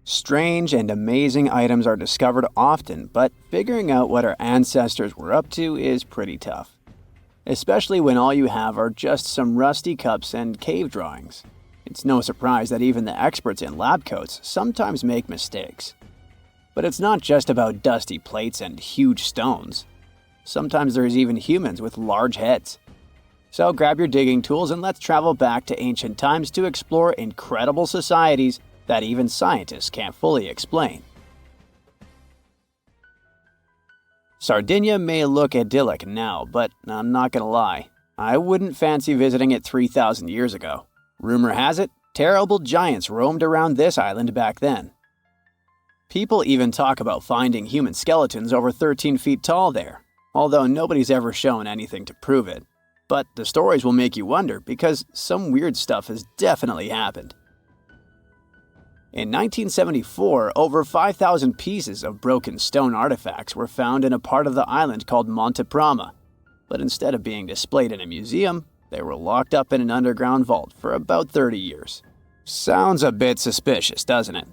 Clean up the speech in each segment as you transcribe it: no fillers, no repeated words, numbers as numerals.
Strange and amazing items are discovered often, but figuring out what our ancestors were up to is pretty tough. Especially when all you have are just some rusty cups and cave drawings. It's no surprise that even the experts in lab coats sometimes make mistakes. But it's not just about dusty plates and huge stones. Sometimes there's even humans with large heads. So grab your digging tools and let's travel back to ancient times to explore incredible societies that even scientists can't fully explain. Sardinia may look idyllic now, but I'm not gonna lie, I wouldn't fancy visiting it 3,000 years ago. Rumor has it, terrible giants roamed around this island back then. People even talk about finding human skeletons over 13 feet tall there, although nobody's ever shown anything to prove it. But the stories will make you wonder because some weird stuff has definitely happened. In 1974, over 5,000 pieces of broken stone artifacts were found in a part of the island called Monte Prama, but instead of being displayed in a museum, they were locked up in an underground vault for about 30 years. Sounds a bit suspicious, doesn't it?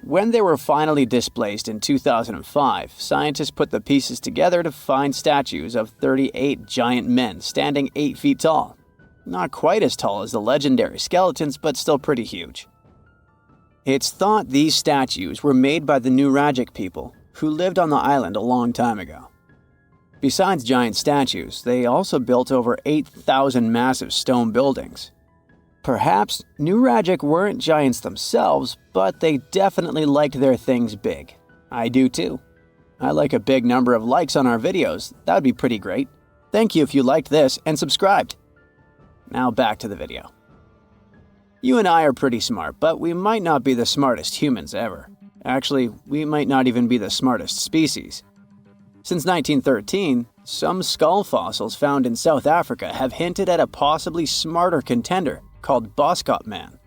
When they were finally displaced in 2005, scientists put the pieces together to find statues of 38 giant men standing 8 feet tall. Not quite as tall as the legendary skeletons, but still pretty huge. It's thought these statues were made by the Nuragic people, who lived on the island a long time ago. Besides giant statues, they also built over 8,000 massive stone buildings. Perhaps Nuragic weren't giants themselves, but they definitely liked their things big. I do too. I like a big number of likes on our videos. That would be pretty great. Thank you if you liked this and subscribed. Now back to the video. You and I are pretty smart, but we might not be the smartest humans ever. Actually, we might not even be the smartest species. Since 1913, some skull fossils found in South Africa have hinted at a possibly smarter contender called Boscop man.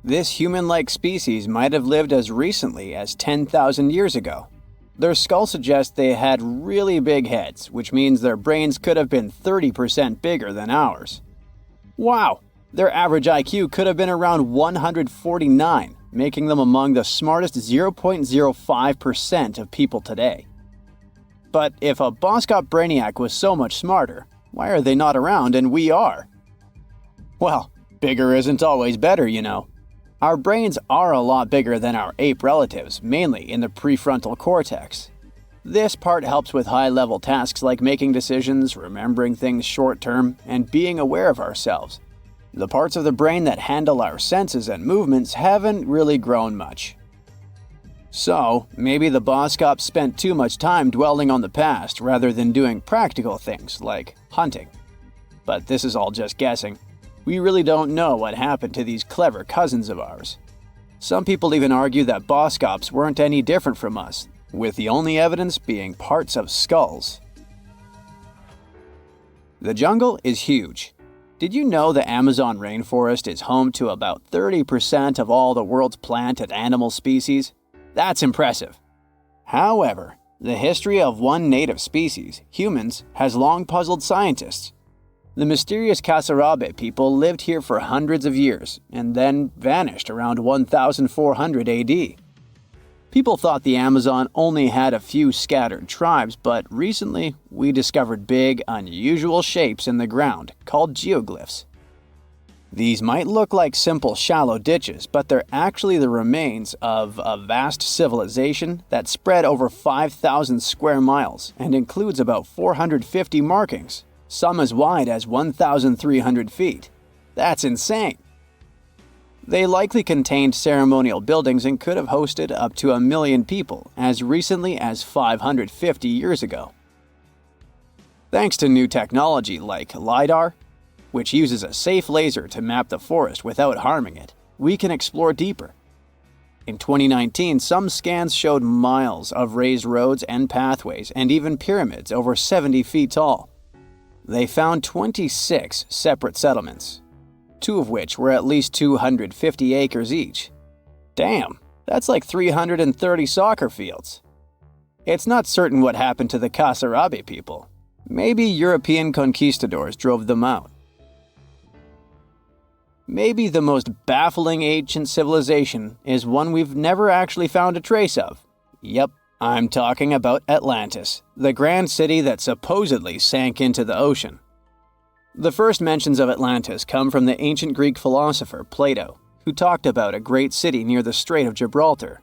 This human-like species might have lived as recently as 10,000 years ago. Their skull suggests they had really big heads, which means their brains could have been 30% bigger than ours. Wow! Their average IQ could have been around 149, making them among the smartest 0.05% of people today. But if a Boscop brainiac was so much smarter, why are they not around and we are? Well, bigger isn't always better, you know. Our brains are a lot bigger than our ape relatives, mainly in the prefrontal cortex. This part helps with high-level tasks like making decisions, remembering things short-term, and being aware of ourselves. The parts of the brain that handle our senses and movements haven't really grown much. So, maybe the Boscop spent too much time dwelling on the past rather than doing practical things like hunting. But this is all just guessing. We really don't know what happened to these clever cousins of ours. Some people even argue that Boscops weren't any different from us, with the only evidence being parts of skulls. The jungle is huge. Did you know the Amazon rainforest is home to about 30% of all the world's plant and animal species? That's impressive. However, the history of one native species, humans, has long puzzled scientists. The mysterious Kardashev people lived here for hundreds of years and then vanished around 1400 AD. People thought the Amazon only had a few scattered tribes, but recently we discovered big, unusual shapes in the ground called geoglyphs. These might look like simple shallow ditches, but they're actually the remains of a vast civilization that spread over 5,000 square miles and includes about 450 markings, some as wide as 1,300 feet. That's insane! They likely contained ceremonial buildings and could have hosted up to 1 million people as recently as 550 years ago. Thanks to new technology like LiDAR, which uses a safe laser to map the forest without harming it, we can explore deeper. In 2019, some scans showed miles of raised roads and pathways and even pyramids over 70 feet tall. They found 26 separate settlements, 2 of which were at least 250 acres each. Damn, that's like 330 soccer fields. It's not certain what happened to the Kardashev people. Maybe European conquistadors drove them out. Maybe the most baffling ancient civilization is one we've never actually found a trace of. Yep, I'm talking about Atlantis, the grand city that supposedly sank into the ocean. The first mentions of Atlantis come from the ancient Greek philosopher Plato, who talked about a great city near the Strait of Gibraltar.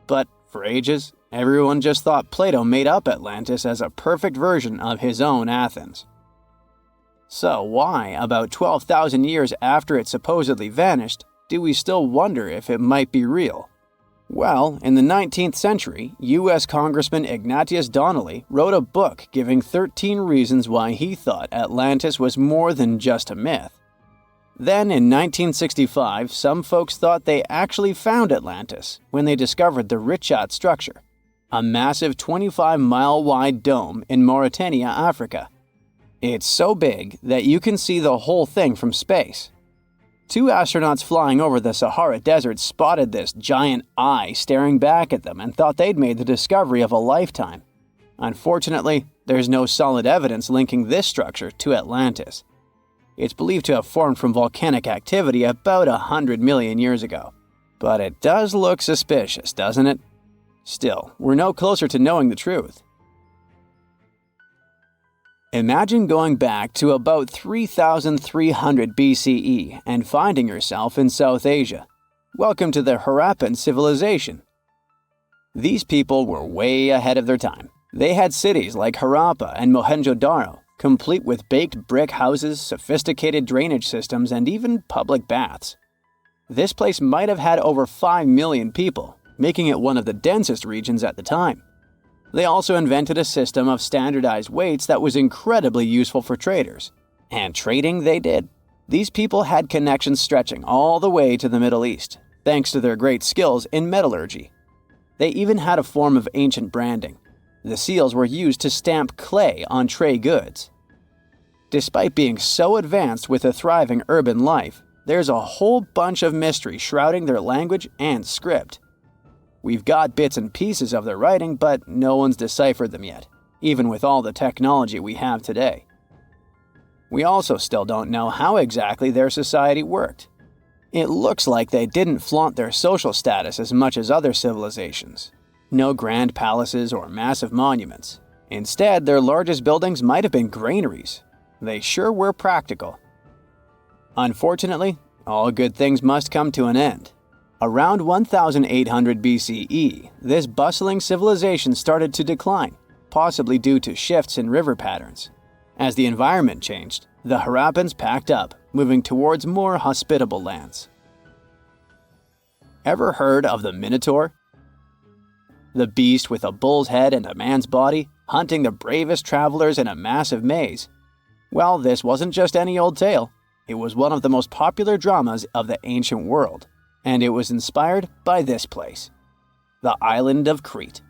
But for ages, everyone just thought Plato made up Atlantis as a perfect version of his own Athens. So why, about 12,000 years after it supposedly vanished, do we still wonder if it might be real? Well, in the 19th century, U.S. Congressman Ignatius Donnelly wrote a book giving 13 reasons why he thought Atlantis was more than just a myth. Then, in 1965, some folks thought they actually found Atlantis when they discovered the Richat structure, a massive 25-mile-wide dome in Mauritania, Africa. It's so big that you can see the whole thing from space. 2 astronauts flying over the Sahara Desert spotted this giant eye staring back at them and thought they'd made the discovery of a lifetime. Unfortunately, there's no solid evidence linking this structure to Atlantis. It's believed to have formed from volcanic activity about 100 million years ago. But it does look suspicious, doesn't it? Still, we're no closer to knowing the truth. Imagine going back to about 3,300 BCE and finding yourself in South Asia. Welcome to the Harappan civilization. These people were way ahead of their time. They had cities like Harappa and Mohenjo-Daro, complete with baked brick houses, sophisticated drainage systems, and even public baths. This place might have had over 5 million people, making it one of the densest regions at the time. They also invented a system of standardized weights that was incredibly useful for traders. And trading they did. These people had connections stretching all the way to the Middle East, thanks to their great skills in metallurgy. They even had a form of ancient branding. The seals were used to stamp clay on tray goods. Despite being so advanced with a thriving urban life, there's a whole bunch of mystery shrouding their language and script. We've got bits and pieces of their writing, but no one's deciphered them yet, even with all the technology we have today. We also still don't know how exactly their society worked. It looks like they didn't flaunt their social status as much as other civilizations. No grand palaces or massive monuments. Instead, their largest buildings might have been granaries. They sure were practical. Unfortunately, all good things must come to an end. Around 1800 BCE, this bustling civilization started to decline, possibly due to shifts in river patterns. As the environment changed, the Harappans packed up, moving towards more hospitable lands. Ever heard of the Minotaur? The beast with a bull's head and a man's body, hunting the bravest travelers in a massive maze. Well, this wasn't just any old tale. It was one of the most popular dramas of the ancient world. And it was inspired by this place, the island of Crete.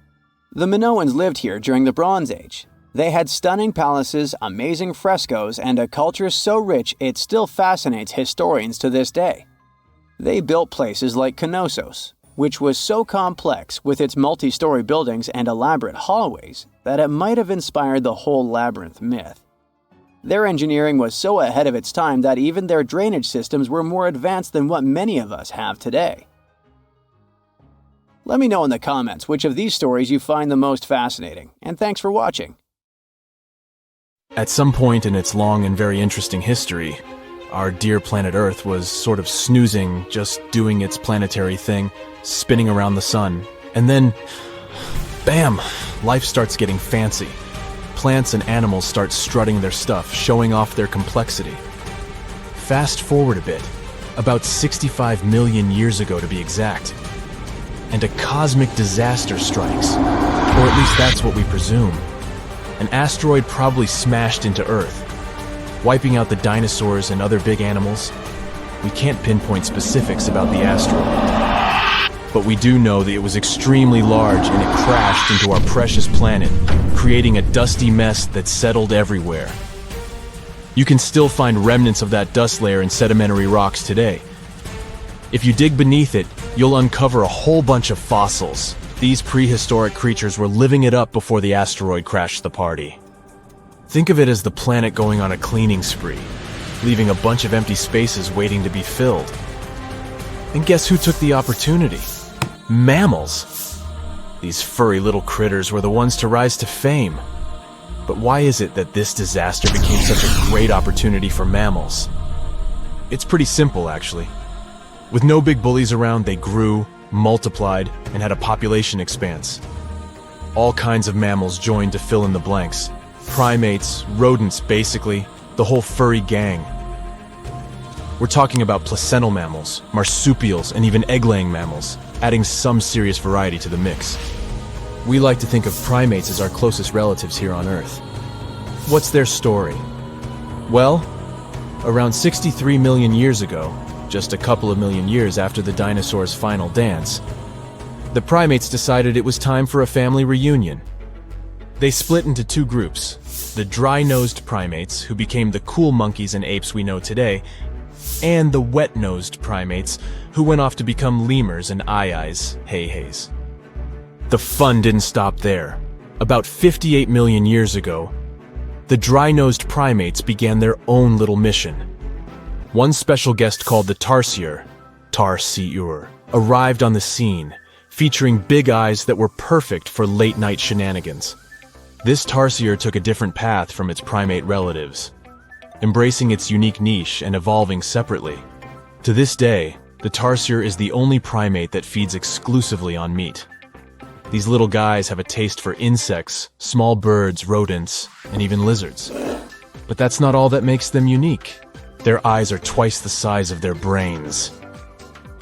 The Minoans lived here during the Bronze Age. They had stunning palaces, amazing frescoes, and a culture so rich it still fascinates historians to this day. They built places like Knossos, which was so complex with its multi-story buildings and elaborate hallways that it might have inspired the whole labyrinth myth. Their engineering was so ahead of its time that even their drainage systems were more advanced than what many of us have today. Let me know in the comments which of these stories you find the most fascinating, and thanks for watching. At some point in its long and very interesting history, our dear planet Earth was sort of snoozing, just doing its planetary thing, spinning around the sun. And then, bam, life starts getting fancy. Plants and animals start strutting their stuff, showing off their complexity. Fast forward a bit, about 65 million years ago to be exact, and a cosmic disaster strikes, or at least that's what we presume. An asteroid probably smashed into Earth, wiping out the dinosaurs and other big animals. We can't pinpoint specifics about the asteroid, but we do know that it was extremely large and it crashed into our precious planet, creating a dusty mess that settled everywhere. You can still find remnants of that dust layer in sedimentary rocks today. If you dig beneath it, you'll uncover a whole bunch of fossils. These prehistoric creatures were living it up before the asteroid crashed the party. Think of it as the planet going on a cleaning spree. leaving a bunch of empty spaces waiting to be filled. And guess who took the opportunity? Mammals! These furry little critters were the ones to rise to fame. But why is it that this disaster became such a great opportunity for mammals? It's pretty simple, actually. With no big bullies around, they grew, multiplied, and had a population expanse. All kinds of mammals joined to fill in the blanks. Primates, rodents, basically, the whole furry gang. We're talking about placental mammals, marsupials, and even egg-laying mammals, adding some serious variety to the mix. We like to think of primates as our closest relatives here on Earth. What's their story? Well, around 63 million years ago, just a couple of million years after the dinosaurs' final dance, the primates decided it was time for a family reunion. They split into two groups, the dry-nosed primates, who became the cool monkeys and apes we know today, and the wet-nosed primates, who went off to become lemurs and aye-ayes, hey-hays. The fun didn't stop there. About 58 million years ago, the dry-nosed primates began their own little mission. One special guest called the tarsier, arrived on the scene, featuring big eyes that were perfect for late-night shenanigans. This tarsier took a different path from its primate relatives, embracing its unique niche and evolving separately. To this day, the tarsier is the only primate that feeds exclusively on meat. These little guys have a taste for insects, small birds, rodents, and even lizards. But that's not all that makes them unique. Their eyes are twice the size of their brains.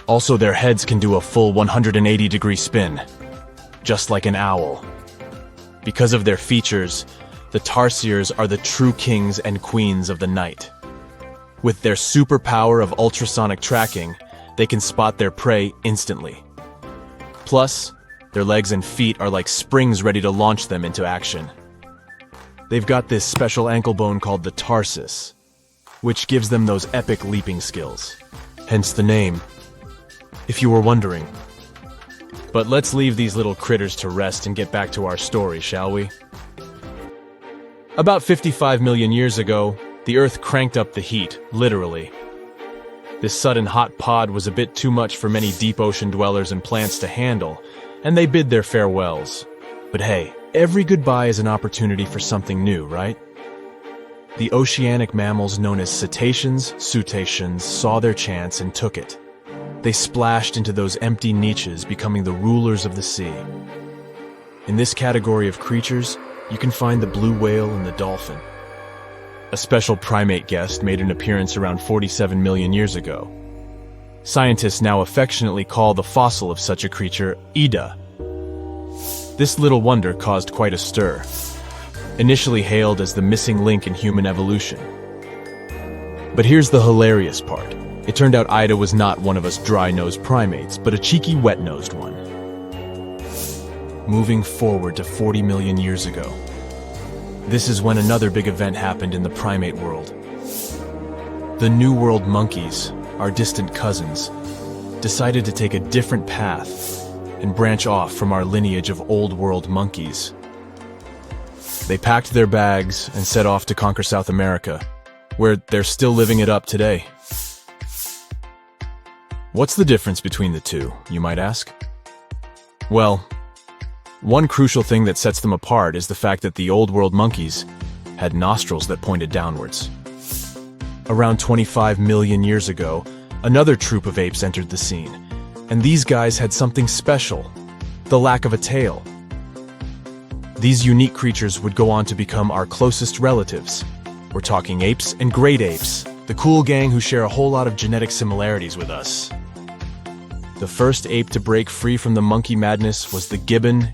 Also, their heads can do a full 180-degree spin, just like an owl. Because of their features, the tarsiers are the true kings and queens of the night. With their superpower of ultrasonic tracking, they can spot their prey instantly. Plus, their legs and feet are like springs ready to launch them into action. They've got this special ankle bone called the tarsus, which gives them those epic leaping skills. Hence the name, if you were wondering. But let's leave these little critters to rest and get back to our story, shall we? About 55 million years ago, the Earth cranked up the heat, literally. This sudden hot pod was a bit too much for many deep ocean dwellers and plants to handle, and they bid their farewells. But hey, every goodbye is an opportunity for something new, right? The oceanic mammals known as cetaceans, saw their chance and took it. They splashed into those empty niches, becoming the rulers of the sea. In this category of creatures, you can find the blue whale and the dolphin. A special primate guest made an appearance around 47 million years ago. Scientists now affectionately call the fossil of such a creature Ida. This little wonder caused quite a stir, initially hailed as the missing link in human evolution. But here's the hilarious part. It turned out Ida was not one of us dry-nosed primates, but a cheeky wet-nosed one. Moving forward to 40 million years ago. This is when another big event happened in the primate world. The New World monkeys, our distant cousins, decided to take a different path and branch off from our lineage of Old World monkeys. They packed their bags and set off to conquer South America, where they're still living it up today. What's the difference between the two, you might ask? Well, one crucial thing that sets them apart is the fact that the Old World monkeys had nostrils that pointed downwards. Around 25 million years ago, another troop of apes entered the scene, and these guys had something special, the lack of a tail. These unique creatures would go on to become our closest relatives. We're talking apes and great apes, the cool gang who share a whole lot of genetic similarities with us. The first ape to break free from the monkey madness was the gibbon.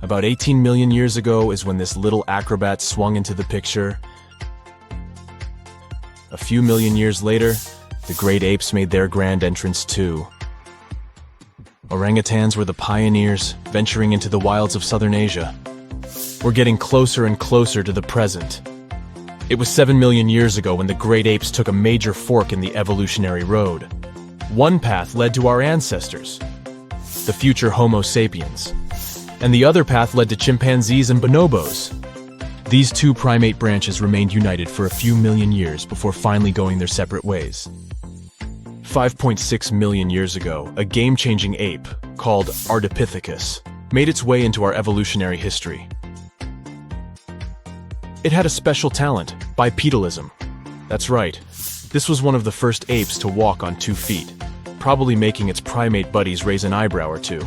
About 18 million years ago is when this little acrobat swung into the picture. A few million years later, the great apes made their grand entrance too. Orangutans were the pioneers, venturing into the wilds of southern Asia. We're getting closer and closer to the present. It was 7 million years ago when the great apes took a major fork in the evolutionary road. One path led to our ancestors, the future Homo sapiens, and the other path led to chimpanzees and bonobos. These two primate branches remained united for a few million years before finally going their separate ways. 5.6 million years ago, a game-changing ape called Ardipithecus made its way into our evolutionary history. It had a special talent, bipedalism. That's right, this was one of the first apes to walk on 2 feet, probably making its primate buddies raise an eyebrow or two.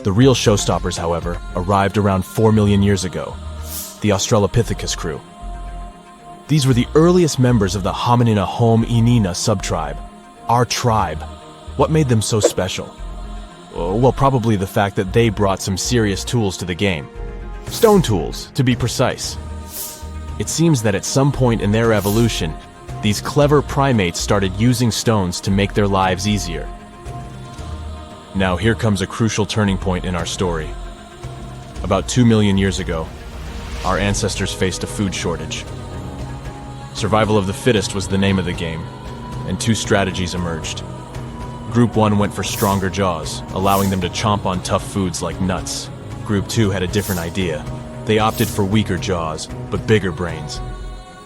The real showstoppers, however, arrived around 4 million years ago, the Australopithecus crew. These were the earliest members of the Hominina hominina subtribe, our tribe. What made them so special? Well, probably the fact that they brought some serious tools to the game. Stone tools, to be precise. It seems that at some point in their evolution, these clever primates started using stones to make their lives easier. Now here comes a crucial turning point in our story. About 2 million years ago, our ancestors faced a food shortage. Survival of the fittest was the name of the game, and 2 strategies emerged. Group 1 went for stronger jaws, allowing them to chomp on tough foods like nuts. Group 2 had a different idea. They opted for weaker jaws, but bigger brains.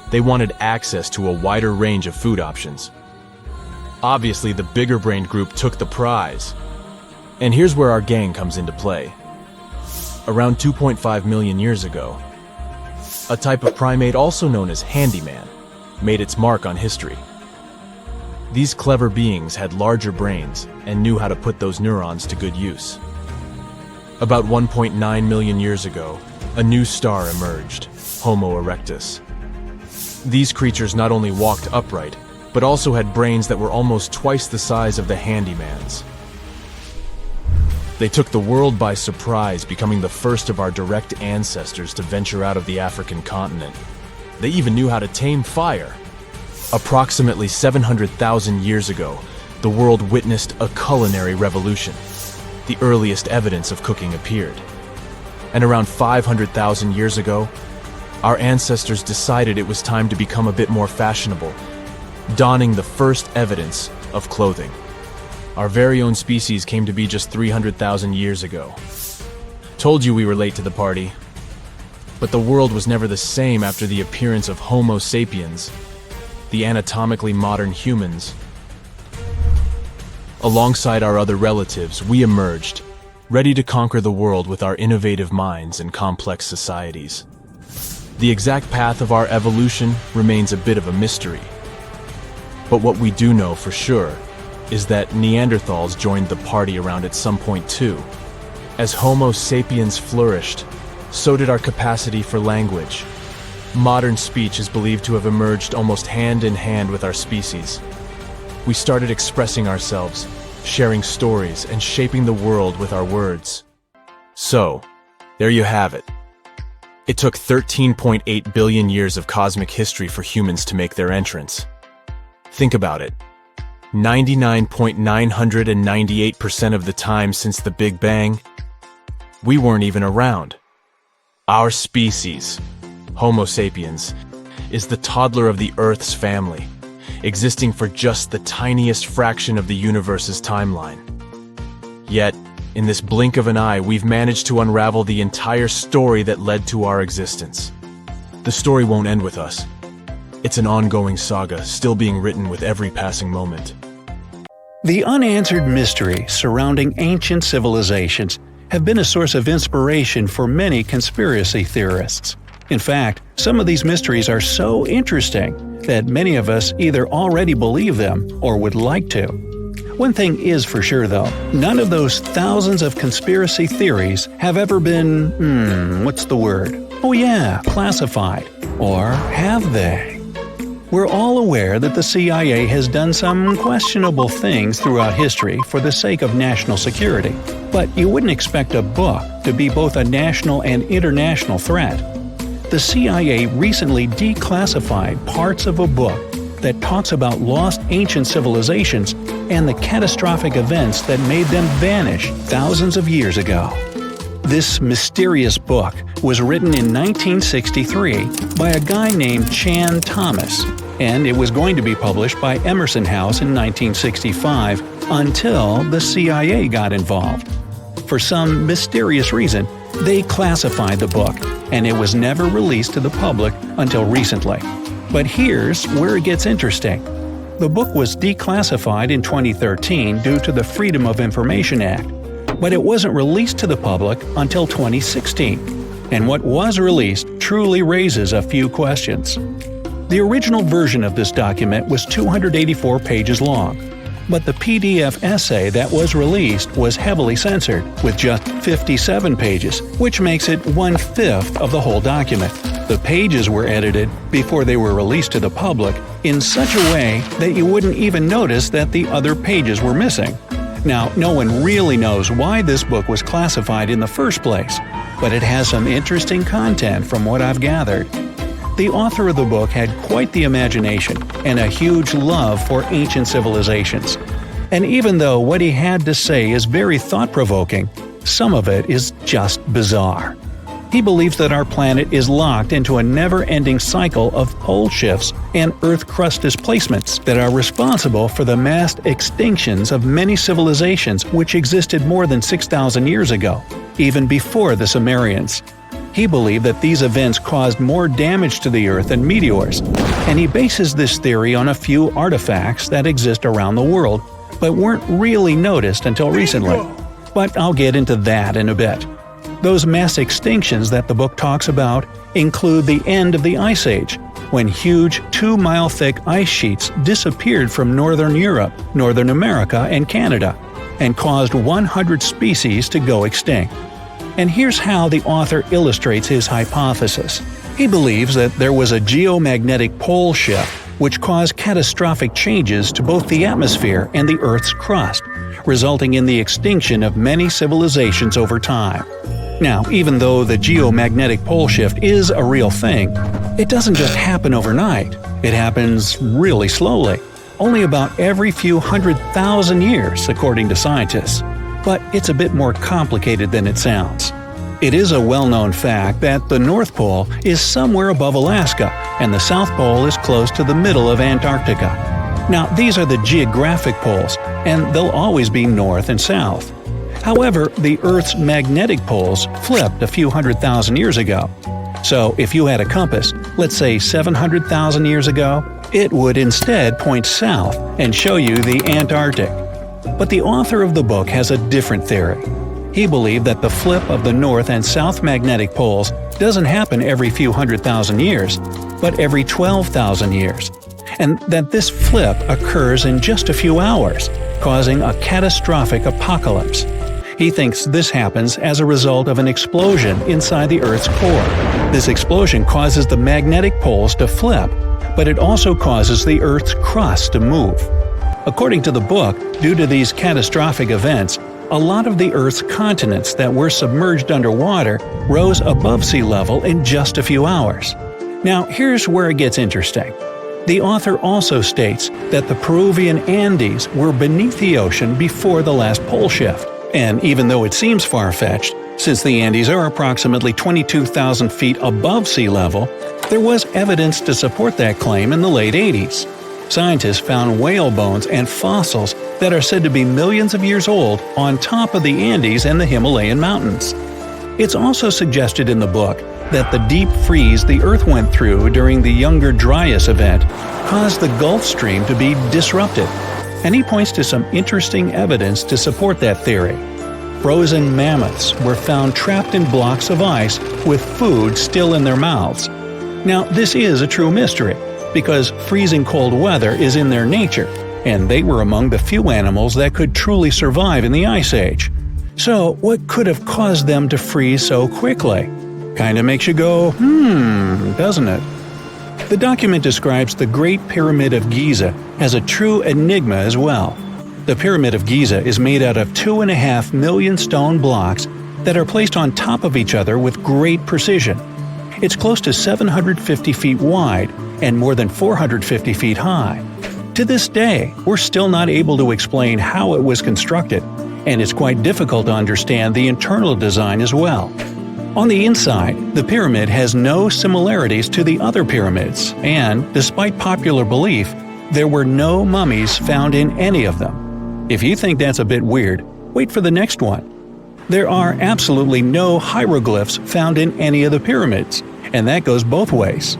They wanted access to a wider range of food options. Obviously, the bigger-brained group took the prize. And here's where our gang comes into play. Around 2.5 million years ago, a type of primate also known as handyman made its mark on history. These clever beings had larger brains and knew how to put those neurons to good use. About 1.9 million years ago, a new star emerged, Homo erectus. These creatures not only walked upright, but also had brains that were almost twice the size of the handyman's. They took the world by surprise, becoming the first of our direct ancestors to venture out of the African continent. They even knew how to tame fire. Approximately 700,000 years ago, the world witnessed a culinary revolution. The earliest evidence of cooking appeared. And around 500,000 years ago, our ancestors decided it was time to become a bit more fashionable, donning the first evidence of clothing. Our very own species came to be just 300,000 years ago. Told you we were late to the party. But the world was never the same after the appearance of Homo sapiens, the anatomically modern humans. Alongside our other relatives, we emerged, ready to conquer the world with our innovative minds and complex societies. The exact path of our evolution remains a bit of a mystery. But what we do know for sure is that Neanderthals joined the party around at some point too. As Homo sapiens flourished, so did our capacity for language. Modern speech is believed to have emerged almost hand in hand with our species. We started expressing ourselves, sharing stories, and shaping the world with our words. So, there you have it. It took 13.8 billion years of cosmic history for humans to make their entrance. Think about it. 99.998% of the time since the Big Bang, we weren't even around. Our species, Homo sapiens, is the toddler of the Earth's family, existing for just the tiniest fraction of the universe's timeline. Yet, in this blink of an eye, we've managed to unravel the entire story that led to our existence. The story won't end with us. It's an ongoing saga, still being written with every passing moment. The unanswered mysteries surrounding ancient civilizations have been a source of inspiration for many conspiracy theorists. In fact, some of these mysteries are so interesting that many of us either already believe them or would like to. One thing is for sure though, none of those thousands of conspiracy theories have ever been, what's the word? Oh yeah, classified. Or have they? We're all aware that the CIA has done some questionable things throughout history for the sake of national security, but you wouldn't expect a book to be both a national and international threat. The CIA recently declassified parts of a book that talks about lost ancient civilizations and the catastrophic events that made them vanish thousands of years ago. This mysterious book was written in 1963 by a guy named Chan Thomas, and it was going to be published by Emerson House in 1965 until the CIA got involved. For some mysterious reason, they classified the book, and it was never released to the public until recently. But here's where it gets interesting. The book was declassified in 2013 due to the Freedom of Information Act, but it wasn't released to the public until 2016. And what was released truly raises a few questions. The original version of this document was 284 pages long, but the PDF essay that was released was heavily censored, with just 57 pages, which makes it 1/5 of the whole document. The pages were edited before they were released to the public in such a way that you wouldn't even notice that the other pages were missing. Now, no one really knows why this book was classified in the first place, but it has some interesting content from what I've gathered. The author of the book had quite the imagination and a huge love for ancient civilizations. And even though what he had to say is very thought-provoking, some of it is just bizarre. He believes that our planet is locked into a never-ending cycle of pole shifts and Earth crust displacements that are responsible for the mass extinctions of many civilizations which existed more than 6,000 years ago, even before the Sumerians. He believed that these events caused more damage to the Earth than meteors, and he bases this theory on a few artifacts that exist around the world but weren't really noticed until recently. But I'll get into that in a bit. Those mass extinctions that the book talks about include the end of the Ice Age, when huge 2-mile-thick ice sheets disappeared from northern Europe, Northern America, and Canada, and caused 100 species to go extinct. And here's how the author illustrates his hypothesis. He believes that there was a geomagnetic pole shift which caused catastrophic changes to both the atmosphere and the Earth's crust, resulting in the extinction of many civilizations over time. Now, even though the geomagnetic pole shift is a real thing, it doesn't just happen overnight. It happens really slowly, only about every few 100,000 years, according to scientists. But it's a bit more complicated than it sounds. It is a well-known fact that the North Pole is somewhere above Alaska, and the South Pole is close to the middle of Antarctica. Now, these are the geographic poles, and they'll always be north and south. However, the Earth's magnetic poles flipped a few 100,000 years ago. So if you had a compass, let's say 700,000 years ago, it would instead point south and show you the Antarctic. But the author of the book has a different theory. He believed that the flip of the north and south magnetic poles doesn't happen every few 100,000 years, but every 12,000 years, and that this flip occurs in just a few hours, causing a catastrophic apocalypse. He thinks this happens as a result of an explosion inside the Earth's core. This explosion causes the magnetic poles to flip, but it also causes the Earth's crust to move. According to the book, due to these catastrophic events, a lot of the Earth's continents that were submerged underwater rose above sea level in just a few hours. Now, here's where it gets interesting. The author also states that the Peruvian Andes were beneath the ocean before the last pole shift. And even though it seems far-fetched, since the Andes are approximately 22,000 feet above sea level, there was evidence to support that claim in the late 80s. Scientists found whale bones and fossils that are said to be millions of years old on top of the Andes and the Himalayan mountains. It's also suggested in the book that the deep freeze the Earth went through during the Younger Dryas event caused the Gulf Stream to be disrupted. And he points to some interesting evidence to support that theory. Frozen mammoths were found trapped in blocks of ice with food still in their mouths. Now, this is a true mystery, because freezing cold weather is in their nature, and they were among the few animals that could truly survive in the Ice Age. So, what could have caused them to freeze so quickly? Kinda makes you go, doesn't it? The document describes the Great Pyramid of Giza as a true enigma as well. The Pyramid of Giza is made out of 2.5 million stone blocks that are placed on top of each other with great precision. It's close to 750 feet wide and more than 450 feet high. To this day, we're still not able to explain how it was constructed, and it's quite difficult to understand the internal design as well. On the inside, the pyramid has no similarities to the other pyramids, and, despite popular belief, there were no mummies found in any of them. If you think that's a bit weird, wait for the next one. There are absolutely no hieroglyphs found in any of the pyramids, and that goes both ways.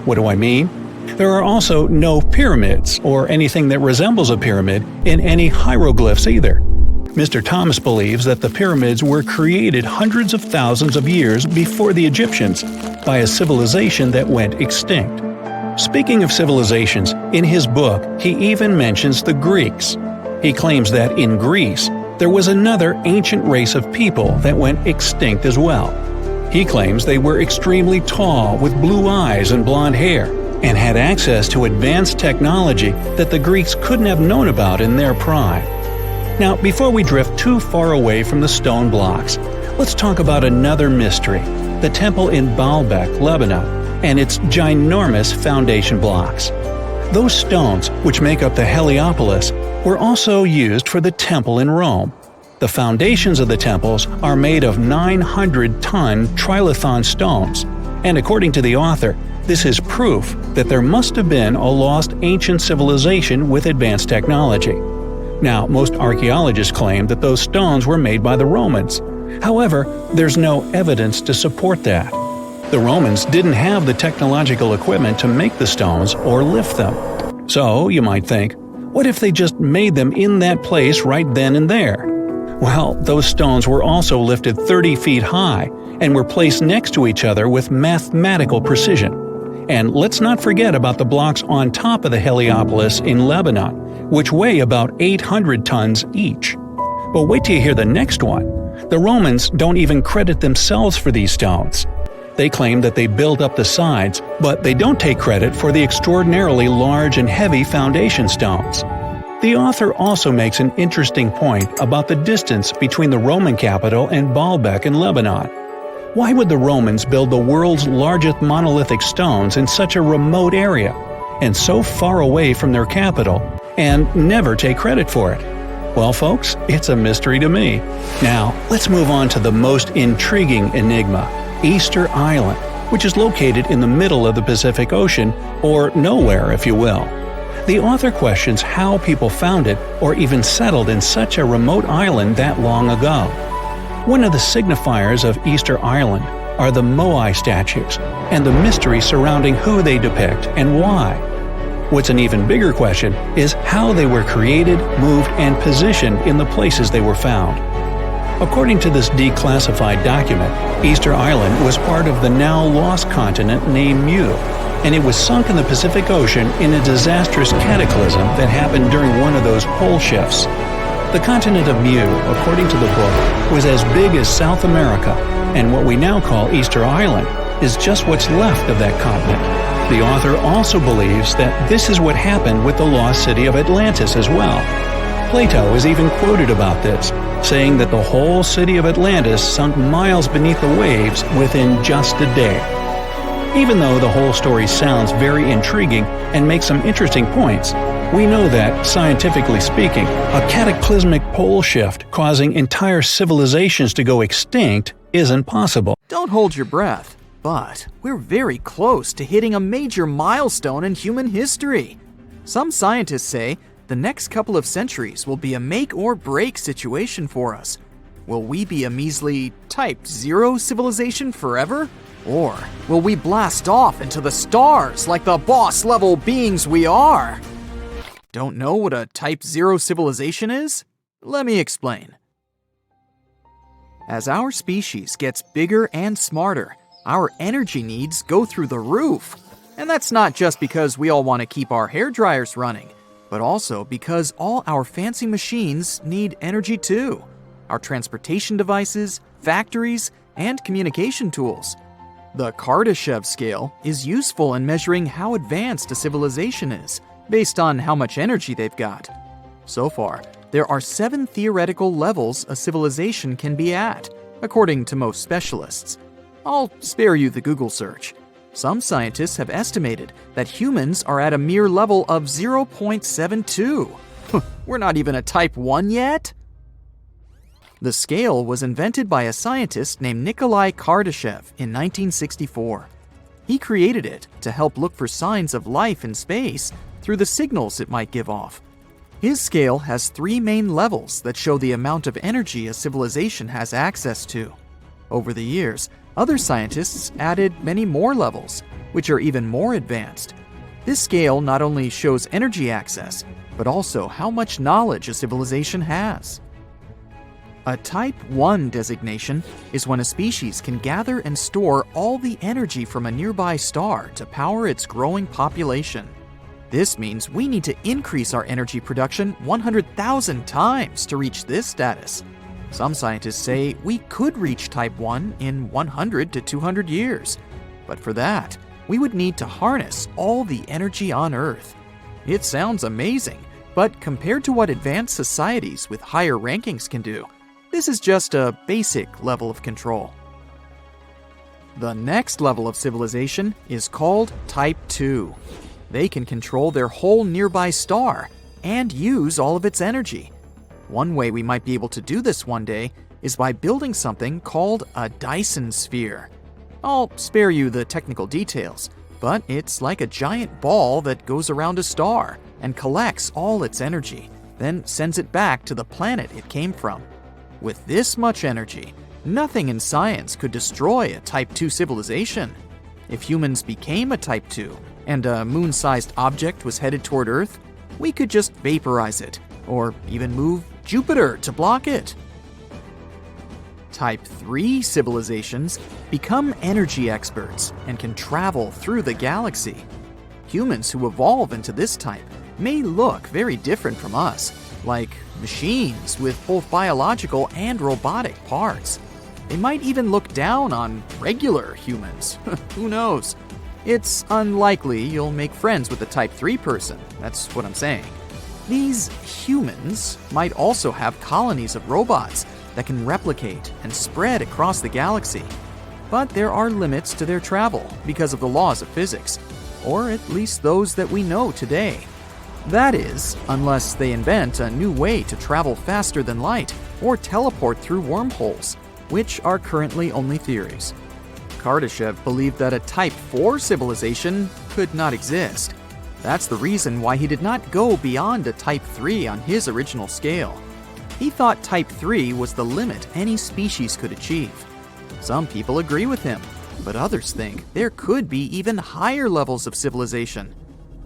What do I mean? There are also no pyramids, or anything that resembles a pyramid, in any hieroglyphs either. Mr. Thomas believes that the pyramids were created hundreds of thousands of years before the Egyptians by a civilization that went extinct. Speaking of civilizations, in his book he even mentions the Greeks. He claims that in Greece, there was another ancient race of people that went extinct as well. He claims they were extremely tall with blue eyes and blonde hair, and had access to advanced technology that the Greeks couldn't have known about in their prime. Now, before we drift too far away from the stone blocks, let's talk about another mystery, the temple in Baalbek, Lebanon, and its ginormous foundation blocks. Those stones, which make up the Heliopolis, were also used for the temple in Rome. The foundations of the temples are made of 900-ton trilithon stones, and according to the author, this is proof that there must have been a lost ancient civilization with advanced technology. Now, most archaeologists claim that those stones were made by the Romans. However, there's no evidence to support that. The Romans didn't have the technological equipment to make the stones or lift them. So, you might think, what if they just made them in that place right then and there? Well, those stones were also lifted 30 feet high and were placed next to each other with mathematical precision. And let's not forget about the blocks on top of the Heliopolis in Lebanon, which weigh about 800 tons each. But wait till you hear the next one. The Romans don't even credit themselves for these stones. They claim that they built up the sides, but they don't take credit for the extraordinarily large and heavy foundation stones. The author also makes an interesting point about the distance between the Roman capital and Baalbek in Lebanon. Why would the Romans build the world's largest monolithic stones in such a remote area, and so far away from their capital, and never take credit for it? Well, folks, it's a mystery to me. Now, let's move on to the most intriguing enigma, Easter Island, which is located in the middle of the Pacific Ocean, or nowhere, if you will. The author questions how people found it or even settled in such a remote island that long ago. One of the signifiers of Easter Island are the Moai statues, and the mystery surrounding who they depict and why. What's an even bigger question is how they were created, moved, and positioned in the places they were found. According to this declassified document, Easter Island was part of the now lost continent named Mu, and it was sunk in the Pacific Ocean in a disastrous cataclysm that happened during one of those pole shifts. The continent of Mu, according to the book, was as big as South America, and what we now call Easter Island is just what's left of that continent. The author also believes that this is what happened with the lost city of Atlantis as well. Plato is even quoted about this, saying that the whole city of Atlantis sunk miles beneath the waves within just a day. Even though the whole story sounds very intriguing and makes some interesting points, we know that, scientifically speaking, a cataclysmic pole shift causing entire civilizations to go extinct isn't possible. Don't hold your breath, but we're very close to hitting a major milestone in human history. Some scientists say the next couple of centuries will be a make or break situation for us. Will we be a measly Type 0 civilization forever? Or will we blast off into the stars like the boss-level beings we are? Don't know what a Type 0 civilization is? Let me explain. As our species gets bigger and smarter, our energy needs go through the roof. And that's not just because we all want to keep our hair dryers running, but also because all our fancy machines need energy too. Our transportation devices, factories, and communication tools. The Kardashev scale is useful in measuring how advanced a civilization is, based on how much energy they've got. So far, there are 7 theoretical levels a civilization can be at, according to most specialists. I'll spare you the Google search. Some scientists have estimated that humans are at a mere level of 0.72. We're not even a Type 1 yet? The scale was invented by a scientist named Nikolai Kardashev in 1964. He created it to help look for signs of life in space through the signals it might give off. His scale has 3 main levels that show the amount of energy a civilization has access to. Over the years, other scientists added many more levels, which are even more advanced. This scale not only shows energy access, but also how much knowledge a civilization has. A Type 1 designation is when a species can gather and store all the energy from a nearby star to power its growing population. This means we need to increase our energy production 100,000 times to reach this status. Some scientists say we could reach Type 1 in 100 to 200 years. But for that, we would need to harness all the energy on Earth. It sounds amazing, but compared to what advanced societies with higher rankings can do, this is just a basic level of control. The next level of civilization is called Type 2. They can control their whole nearby star and use all of its energy. One way we might be able to do this one day is by building something called a Dyson sphere. I'll spare you the technical details, but it's like a giant ball that goes around a star and collects all its energy, then sends it back to the planet it came from. With this much energy, nothing in science could destroy a Type 2 civilization. If humans became a Type 2 and a moon-sized object was headed toward Earth, we could just vaporize it, or even move Jupiter to block it. Type 3 civilizations become energy experts and can travel through the galaxy. Humans who evolve into this type may look very different from us, like machines with both biological and robotic parts. They might even look down on regular humans. Who knows? It's unlikely you'll make friends with a Type 3 person, that's what I'm saying. These humans might also have colonies of robots that can replicate and spread across the galaxy. But there are limits to their travel because of the laws of physics, or at least those that we know today. That is, unless they invent a new way to travel faster than light or teleport through wormholes, which are currently only theories. Kardashev believed that a Type 4 civilization could not exist. That's the reason why he did not go beyond a Type 3 on his original scale. He thought Type 3 was the limit any species could achieve. Some people agree with him, but others think there could be even higher levels of civilization.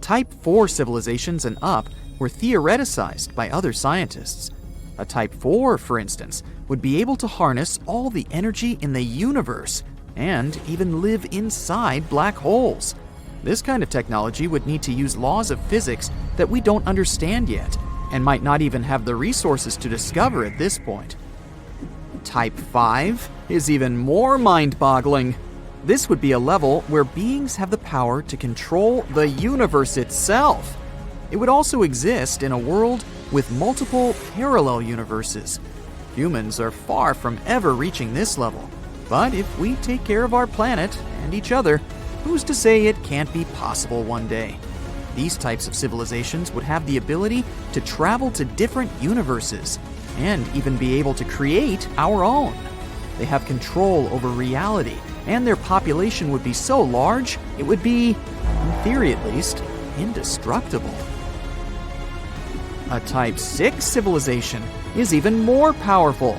Type 4 civilizations and up were theoreticized by other scientists. A Type 4, for instance, would be able to harness all the energy in the universe and even live inside black holes. This kind of technology would need to use laws of physics that we don't understand yet, and might not even have the resources to discover at this point. Type 5 is even more mind-boggling. This would be a level where beings have the power to control the universe itself. It would also exist in a world with multiple parallel universes. Humans are far from ever reaching this level, but if we take care of our planet and each other, who's to say it can't be possible one day? These types of civilizations would have the ability to travel to different universes and even be able to create our own. They have control over reality, and their population would be so large, it would be, in theory at least, indestructible. A Type 6 civilization is even more powerful.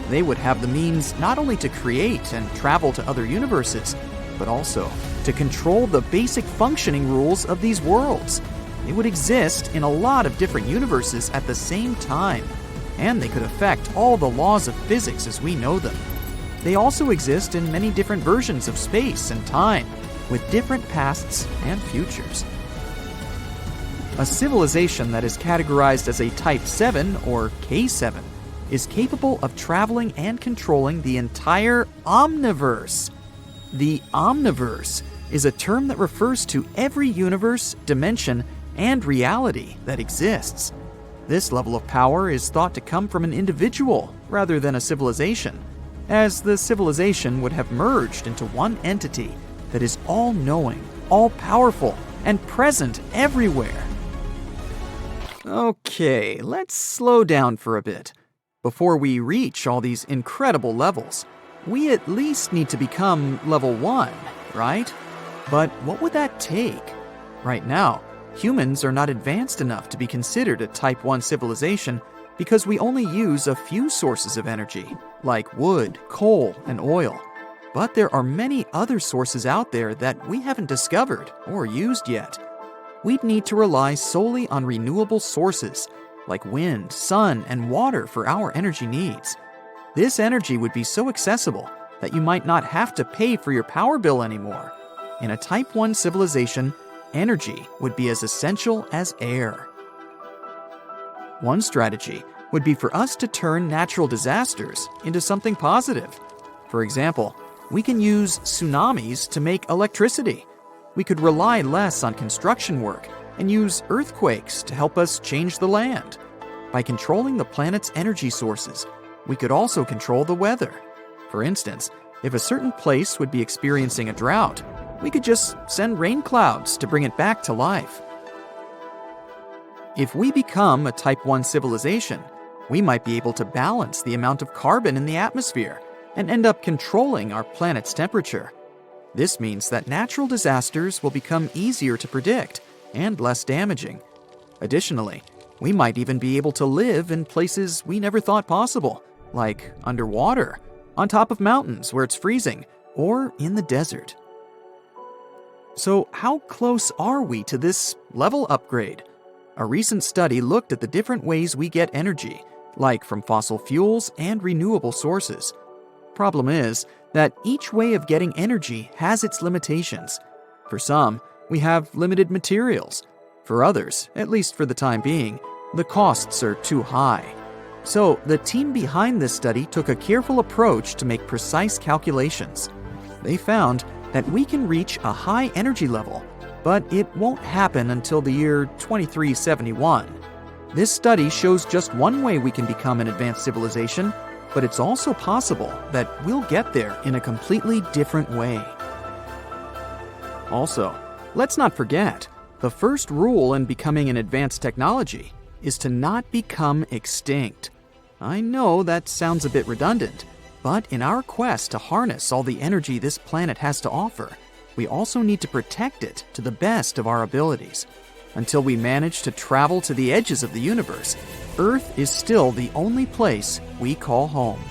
They would have the means not only to create and travel to other universes, but also to control the basic functioning rules of these worlds. They would exist in a lot of different universes at the same time, and they could affect all the laws of physics as we know them. They also exist in many different versions of space and time, with different pasts and futures. A civilization that is categorized as a Type 7 or K7 is capable of traveling and controlling the entire omniverse. The omniverse is a term that refers to every universe, dimension, and reality that exists. This level of power is thought to come from an individual rather than a civilization, as the civilization would have merged into one entity that is all-knowing, all-powerful, and present everywhere. Okay, let's slow down for a bit. Before we reach all these incredible levels, we at least need to become level 1, right? But what would that take? Right now, Humans are not advanced enough to be considered a Type 1 civilization because we only use a few sources of energy, like wood, coal, and oil. But there are many other sources out there that we haven't discovered or used yet. We'd need to rely solely on renewable sources, like wind, sun, and water for our energy needs. This energy would be so accessible that you might not have to pay for your power bill anymore. In a Type 1 civilization, energy would be as essential as air. One strategy would be for us to turn natural disasters into something positive. For example, we can use tsunamis to make electricity. We could rely less on construction work and use earthquakes to help us change the land. By controlling the planet's energy sources, we could also control the weather. For instance, if a certain place would be experiencing a drought, we could just send rain clouds to bring it back to life. If we become a Type 1 civilization, we might be able to balance the amount of carbon in the atmosphere and end up controlling our planet's temperature. This means that natural disasters will become easier to predict and less damaging. Additionally, we might even be able to live in places we never thought possible, like underwater, on top of mountains where it's freezing, or in the desert. So how close are we to this level upgrade? A recent study looked at the different ways we get energy, like from fossil fuels and renewable sources. Problem is that each way of getting energy has its limitations. For some, we have limited materials. For others, at least for the time being, the costs are too high. So the team behind this study took a careful approach to make precise calculations. They found that we can reach a high energy level, but it won't happen until the year 2371. This study shows just one way we can become an advanced civilization, but it's also possible that we'll get there in a completely different way. Also, let's not forget, the first rule in becoming an advanced technology is to not become extinct. I know that sounds a bit redundant, but in our quest to harness all the energy this planet has to offer, we also need to protect it to the best of our abilities. Until we manage to travel to the edges of the universe, Earth is still the only place we call home.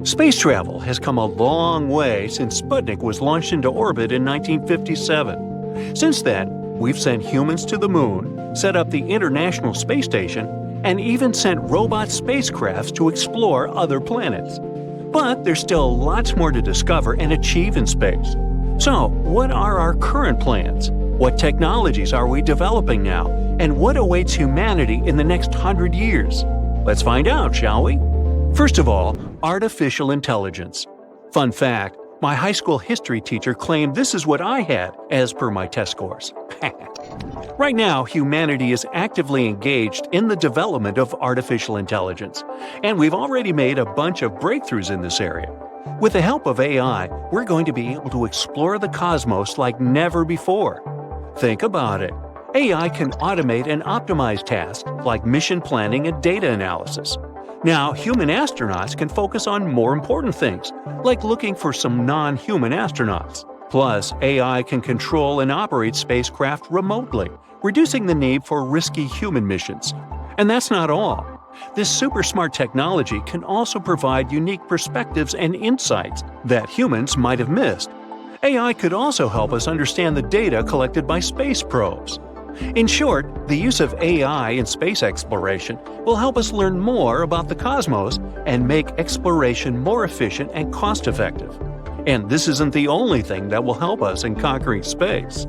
Space travel has come a long way since Sputnik was launched into orbit in 1957. Since then, we've sent humans to the moon, set up the International Space Station, and even sent robot spacecrafts to explore other planets. But there's still lots more to discover and achieve in space. So, what are our current plans? What technologies are we developing now? And what awaits humanity in the next 100 years? Let's find out, shall we? First of all, artificial intelligence. Fun fact, my high school history teacher claimed this is what I had as per my test scores. Right now, humanity is actively engaged in the development of artificial intelligence, and we've already made a bunch of breakthroughs in this area. With the help of AI, we're going to be able to explore the cosmos like never before. Think about it. AI can automate and optimize tasks like mission planning and data analysis. Now, human astronauts can focus on more important things, like looking for some non-human astronauts. Plus, AI can control and operate spacecraft remotely, reducing the need for risky human missions. And that's not all. This super smart technology can also provide unique perspectives and insights that humans might have missed. AI could also help us understand the data collected by space probes. In short, the use of AI in space exploration will help us learn more about the cosmos and make exploration more efficient and cost-effective. And this isn't the only thing that will help us in conquering space.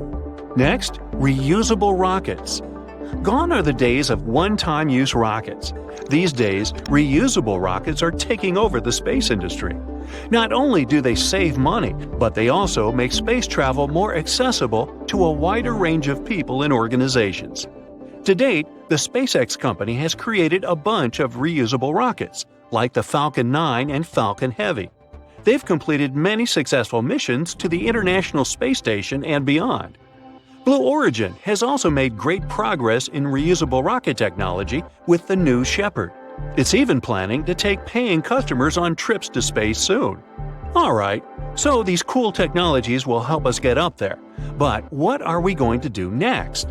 Next, reusable rockets. Gone are the days of one-time use rockets. These days, reusable rockets are taking over the space industry. Not only do they save money, but they also make space travel more accessible to a wider range of people and organizations. To date, the SpaceX company has created a bunch of reusable rockets, like the Falcon 9 and Falcon Heavy. They've completed many successful missions to the International Space Station and beyond. Blue Origin has also made great progress in reusable rocket technology with the New Shepard. It's even planning to take paying customers on trips to space soon. Alright, So these cool technologies will help us get up there. But what are we going to do next?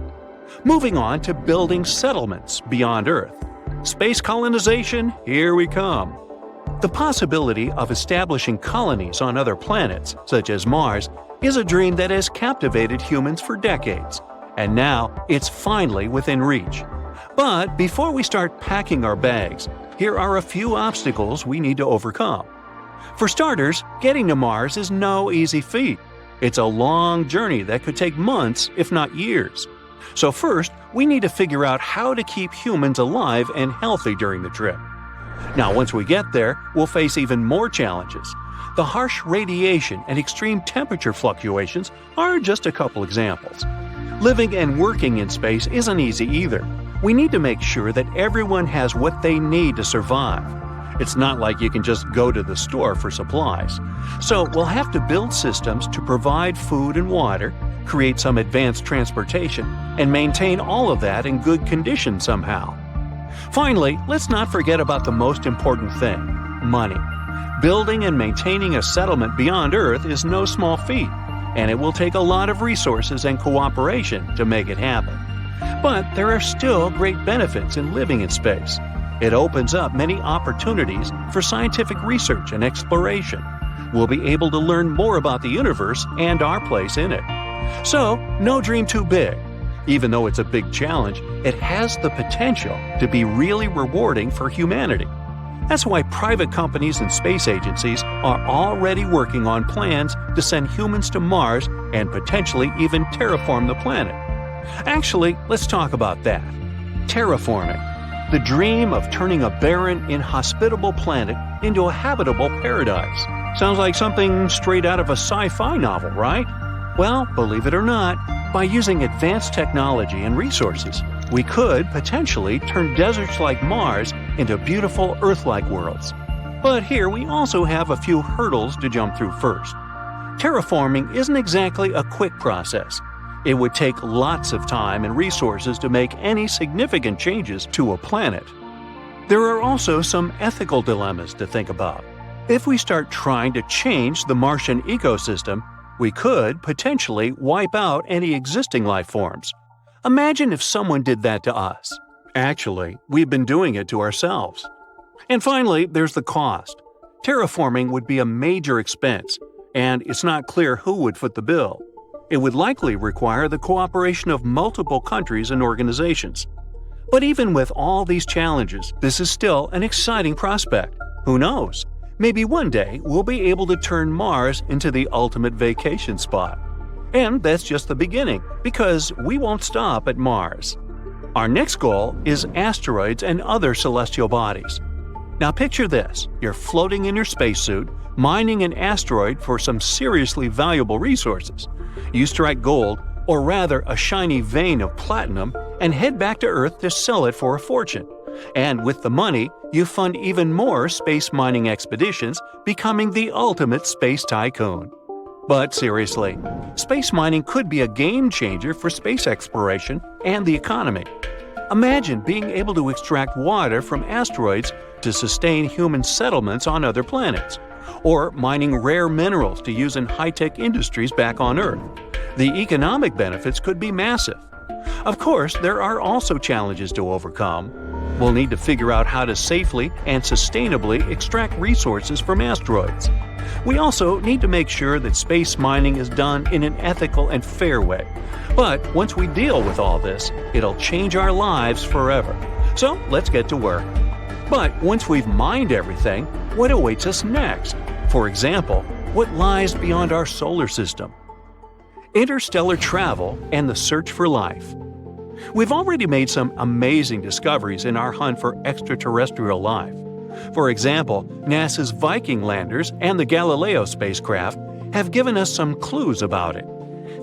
Moving on to building settlements beyond Earth. Space colonization, here we come. The possibility of establishing colonies on other planets, such as Mars, is a dream that has captivated humans for decades. And now it's finally within reach. But before we start packing our bags, here are a few obstacles we need to overcome. For starters, getting to Mars is no easy feat. It's a long journey that could take months, if not years. So first, we need to figure out how to keep humans alive and healthy during the trip. Now, once we get there, we'll face even more challenges. The harsh radiation and extreme temperature fluctuations are just a couple examples. Living and working in space isn't easy either. We need to make sure that everyone has what they need to survive. It's not like you can just go to the store for supplies. So we'll have to build systems to provide food and water, create some advanced transportation, and maintain all of that in good condition somehow. Finally, let's not forget about the most important thing: money. Building and maintaining a settlement beyond Earth is no small feat, and it will take a lot of resources and cooperation to make it happen. But there are still great benefits in living in space. It opens up many opportunities for scientific research and exploration. We'll be able to learn more about the universe and our place in it. So, no dream too big. Even though it's a big challenge, it has the potential to be really rewarding for humanity. That's why private companies and space agencies are already working on plans to send humans to Mars and potentially even terraform the planet. Actually, let's talk about that. Terraforming. The dream of turning a barren, inhospitable planet into a habitable paradise. Sounds like something straight out of a sci-fi novel, right? Well, believe it or not, by using advanced technology and resources, we could potentially turn deserts like Mars into beautiful Earth-like worlds. But here we also have a few hurdles to jump through first. Terraforming isn't exactly a quick process. It would take lots of time and resources to make any significant changes to a planet. There are also some ethical dilemmas to think about. If we start trying to change the Martian ecosystem, we could potentially wipe out any existing life forms. Imagine if someone did that to us. Actually, we've been doing it to ourselves. And finally, there's the cost. Terraforming would be a major expense, and it's not clear who would foot the bill. It would likely require the cooperation of multiple countries and organizations. But even with all these challenges, this is still an exciting prospect. Who knows? Maybe one day we'll be able to turn Mars into the ultimate vacation spot. And that's just the beginning, because we won't stop at Mars. Our next goal is asteroids and other celestial bodies. Now picture this: you're floating in your spacesuit, mining an asteroid for some seriously valuable resources. You strike gold, or rather a shiny vein of platinum, and head back to Earth to sell it for a fortune. And with the money, you fund even more space mining expeditions, becoming the ultimate space tycoon. But seriously, space mining could be a game changer for space exploration and the economy. Imagine being able to extract water from asteroids to sustain human settlements on other planets, or mining rare minerals to use in high-tech industries back on Earth. The economic benefits could be massive. Of course, there are also challenges to overcome. We'll need to figure out how to safely and sustainably extract resources from asteroids. We also need to make sure that space mining is done in an ethical and fair way. But once we deal with all this, it'll change our lives forever. So let's get to work. But once we've mined everything, what awaits us next? For example, what lies beyond our solar system? Interstellar travel and the search for life. We've already made some amazing discoveries in our hunt for extraterrestrial life. For example, NASA's Viking landers and the Galileo spacecraft have given us some clues about it.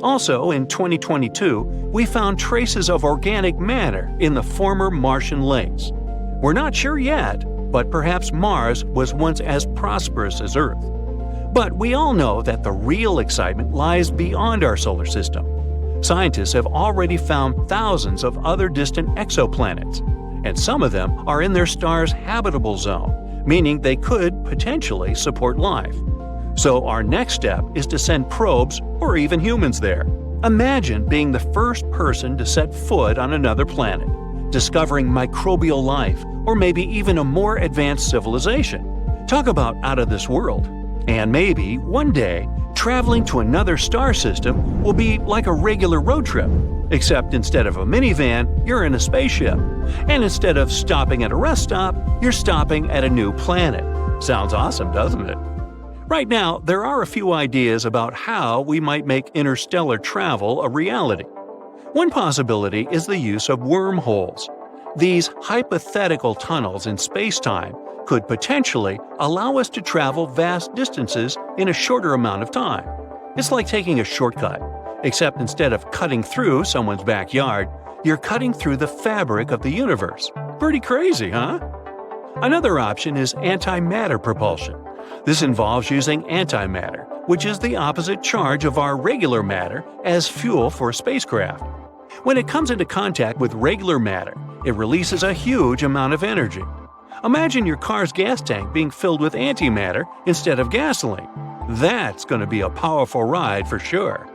Also, in 2022, we found traces of organic matter in the former Martian lakes. We're not sure yet, but perhaps Mars was once as prosperous as Earth. But we all know that the real excitement lies beyond our solar system. Scientists have already found thousands of other distant exoplanets, and some of them are in their star's habitable zone, meaning they could potentially support life. So our next step is to send probes or even humans there. Imagine being the first person to set foot on another planet, discovering microbial life, or maybe even a more advanced civilization. Talk about out of this world. And maybe, one day, traveling to another star system will be like a regular road trip, except instead of a minivan, you're in a spaceship. And instead of stopping at a rest stop, you're stopping at a new planet. Sounds awesome, doesn't it? Right now, there are a few ideas about how we might make interstellar travel a reality. One possibility is the use of wormholes. These hypothetical tunnels in space-time could potentially allow us to travel vast distances in a shorter amount of time. It's like taking a shortcut, except instead of cutting through someone's backyard, you're cutting through the fabric of the universe. Pretty crazy, huh? Another option is antimatter propulsion. This involves using antimatter, which is the opposite charge of our regular matter, as fuel for a spacecraft. When it comes into contact with regular matter, it releases a huge amount of energy. Imagine your car's gas tank being filled with antimatter instead of gasoline. That's going to be a powerful ride for sure.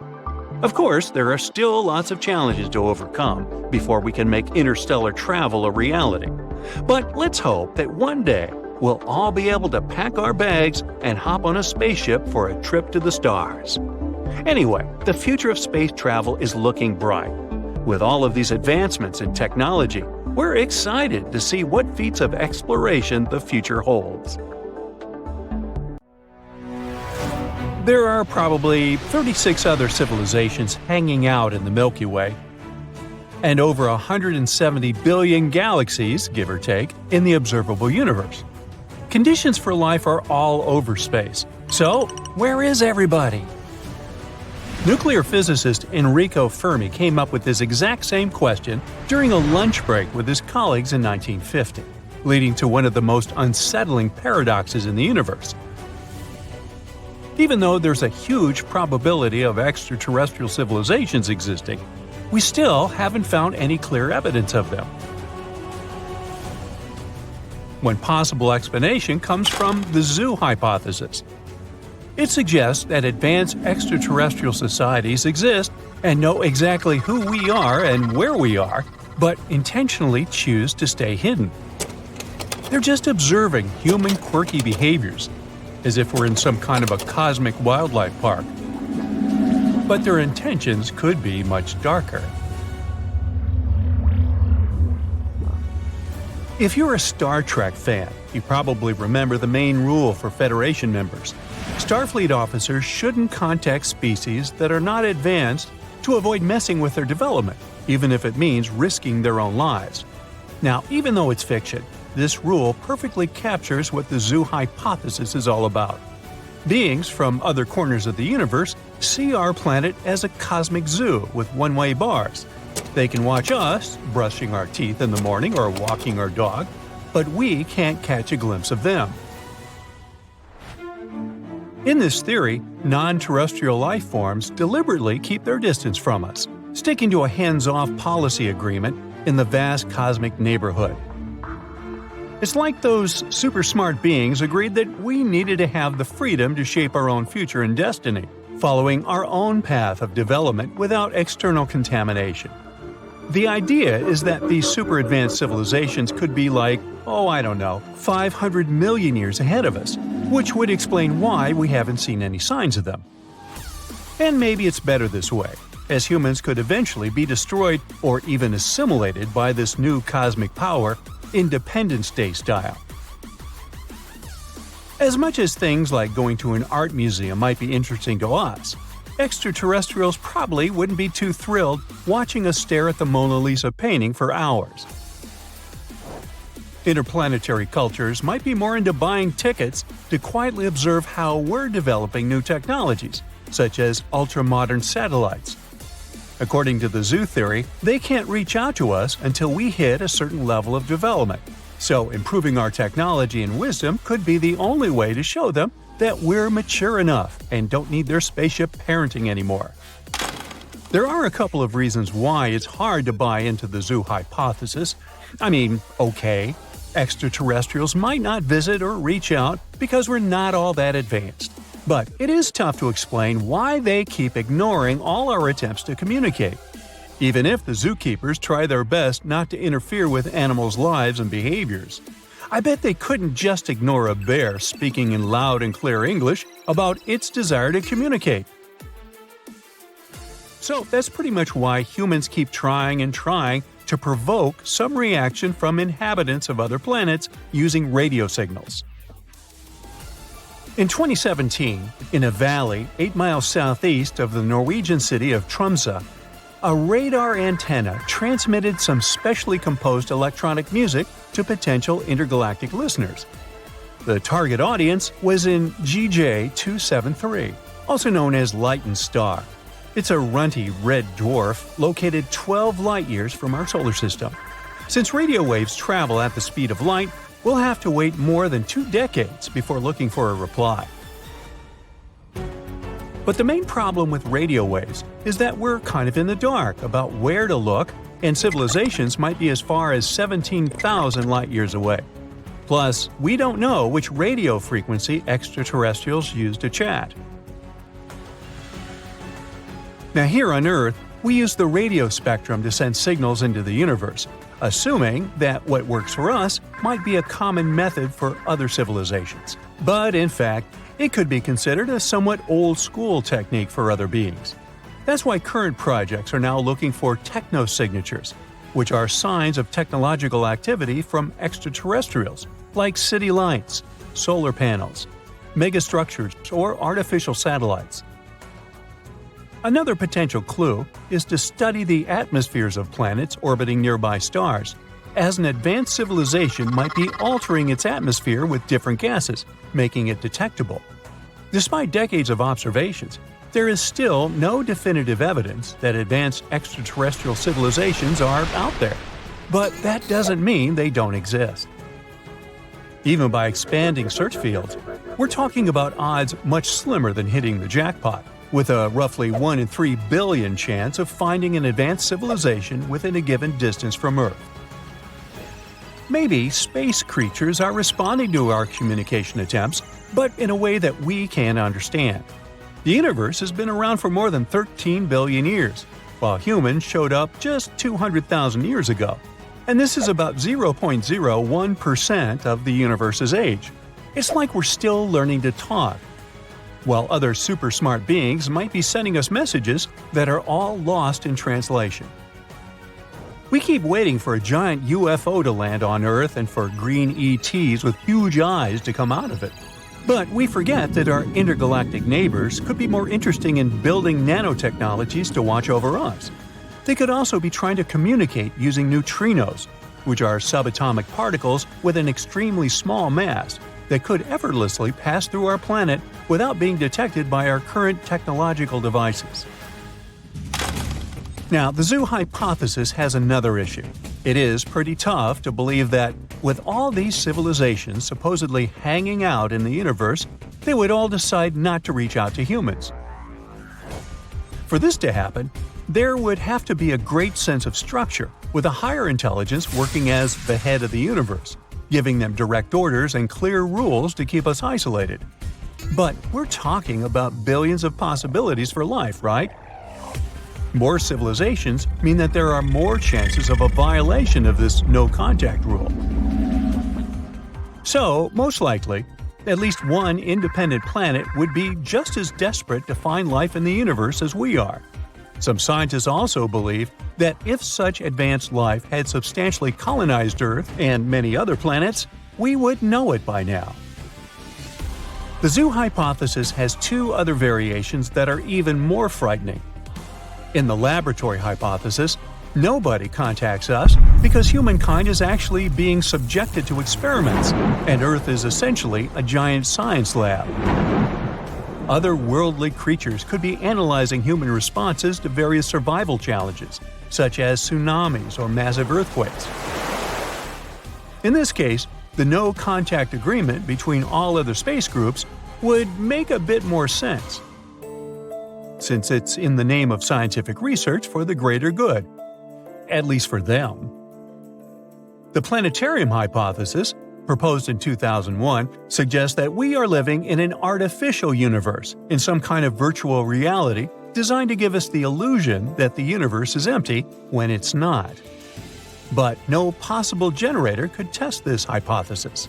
Of course, there are still lots of challenges to overcome before we can make interstellar travel a reality. But let's hope that one day we'll all be able to pack our bags and hop on a spaceship for a trip to the stars. Anyway, the future of space travel is looking bright. With all of these advancements in technology, we're excited to see what feats of exploration the future holds. There are probably 36 other civilizations hanging out in the Milky Way, and over 170 billion galaxies, give or take, in the observable universe. Conditions for life are all over space. So, where is everybody? Nuclear physicist Enrico Fermi came up with this exact same question during a lunch break with his colleagues in 1950, leading to one of the most unsettling paradoxes in the universe. Even though there's a huge probability of extraterrestrial civilizations existing, we still haven't found any clear evidence of them. One possible explanation comes from the zoo hypothesis. It suggests that advanced extraterrestrial societies exist and know exactly who we are and where we are, but intentionally choose to stay hidden. They're just observing human quirky behaviors, as if we're in some kind of a cosmic wildlife park. But their intentions could be much darker. If you're a Star Trek fan, you probably remember the main rule for Federation members. Starfleet officers shouldn't contact species that are not advanced to avoid messing with their development, even if it means risking their own lives. Now, even though it's fiction, this rule perfectly captures what the zoo hypothesis is all about. Beings from other corners of the universe see our planet as a cosmic zoo with one-way bars. They can watch us brushing our teeth in the morning or walking our dog, but we can't catch a glimpse of them. In this theory, non-terrestrial life forms deliberately keep their distance from us, sticking to a hands-off policy agreement in the vast cosmic neighborhood. It's like those super smart beings agreed that we needed to have the freedom to shape our own future and destiny, following our own path of development without external contamination. The idea is that these super advanced civilizations could be like, 500 million years ahead of us, which would explain why we haven't seen any signs of them. And maybe it's better this way, as humans could eventually be destroyed or even assimilated by this new cosmic power, Independence Day style. As much as things like going to an art museum might be interesting to us, extraterrestrials probably wouldn't be too thrilled watching us stare at the Mona Lisa painting for hours. Interplanetary cultures might be more into buying tickets to quietly observe how we're developing new technologies, such as ultra-modern satellites. According to the zoo theory, they can't reach out to us until we hit a certain level of development, so improving our technology and wisdom could be the only way to show them that we're mature enough and don't need their spaceship parenting anymore. There are a couple of reasons why it's hard to buy into the zoo hypothesis. Extraterrestrials might not visit or reach out because we're not all that advanced. But it is tough to explain why they keep ignoring all our attempts to communicate. Even if the zookeepers try their best not to interfere with animals' lives and behaviors. I bet they couldn't just ignore a bear speaking in loud and clear English about its desire to communicate. So that's pretty much why humans keep trying and trying to provoke some reaction from inhabitants of other planets using radio signals. In 2017, in a valley 8 miles southeast of the Norwegian city of Tromsø, a radar antenna transmitted some specially composed electronic music to potential intergalactic listeners. The target audience was in GJ273, also known as Lyton Star. It's a runty red dwarf located 12 light-years from our solar system. Since radio waves travel at the speed of light, we'll have to wait more than 2 decades before looking for a reply. But the main problem with radio waves is that we're kind of in the dark about where to look, and civilizations might be as far as 17,000 light-years away. Plus, we don't know which radio frequency extraterrestrials use to chat. Now here on Earth, we use the radio spectrum to send signals into the universe, assuming that what works for us might be a common method for other civilizations. But in fact, it could be considered a somewhat old-school technique for other beings. That's why current projects are now looking for technosignatures, which are signs of technological activity from extraterrestrials, like city lights, solar panels, megastructures, or artificial satellites. Another potential clue is to study the atmospheres of planets orbiting nearby stars, as an advanced civilization might be altering its atmosphere with different gases, making it detectable. Despite decades of observations, there is still no definitive evidence that advanced extraterrestrial civilizations are out there. But that doesn't mean they don't exist. Even by expanding search fields, we're talking about odds much slimmer than hitting the jackpot, with a roughly 1 in 3 billion chance of finding an advanced civilization within a given distance from Earth. Maybe space creatures are responding to our communication attempts, but in a way that we can't understand. The universe has been around for more than 13 billion years, while humans showed up just 200,000 years ago. And this is about 0.01% of the universe's age. It's like we're still learning to talk, while other super smart beings might be sending us messages that are all lost in translation. We keep waiting for a giant UFO to land on Earth and for green ETs with huge eyes to come out of it. But we forget that our intergalactic neighbors could be more interesting in building nanotechnologies to watch over us. They could also be trying to communicate using neutrinos, which are subatomic particles with an extremely small mass that could effortlessly pass through our planet without being detected by our current technological devices. Now, the zoo hypothesis has another issue. It is pretty tough to believe that, with all these civilizations supposedly hanging out in the universe, they would all decide not to reach out to humans. For this to happen, there would have to be a great sense of structure, with a higher intelligence working as the head of the universe, giving them direct orders and clear rules to keep us isolated. But we're talking about billions of possibilities for life, right? More civilizations mean that there are more chances of a violation of this no-contact rule. So, most likely, at least one independent planet would be just as desperate to find life in the universe as we are. Some scientists also believe that if such advanced life had substantially colonized Earth and many other planets, we would know it by now. The zoo hypothesis has 2 other variations that are even more frightening. In the laboratory hypothesis, nobody contacts us because humankind is actually being subjected to experiments, and Earth is essentially a giant science lab. Other worldly creatures could be analyzing human responses to various survival challenges, such as tsunamis or massive earthquakes. In this case, the no-contact agreement between all other space groups would make a bit more sense, since it's in the name of scientific research for the greater good, at least for them. The planetarium hypothesis proposed in 2001, suggests that we are living in an artificial universe, in some kind of virtual reality designed to give us the illusion that the universe is empty when it's not. But no possible generator could test this hypothesis.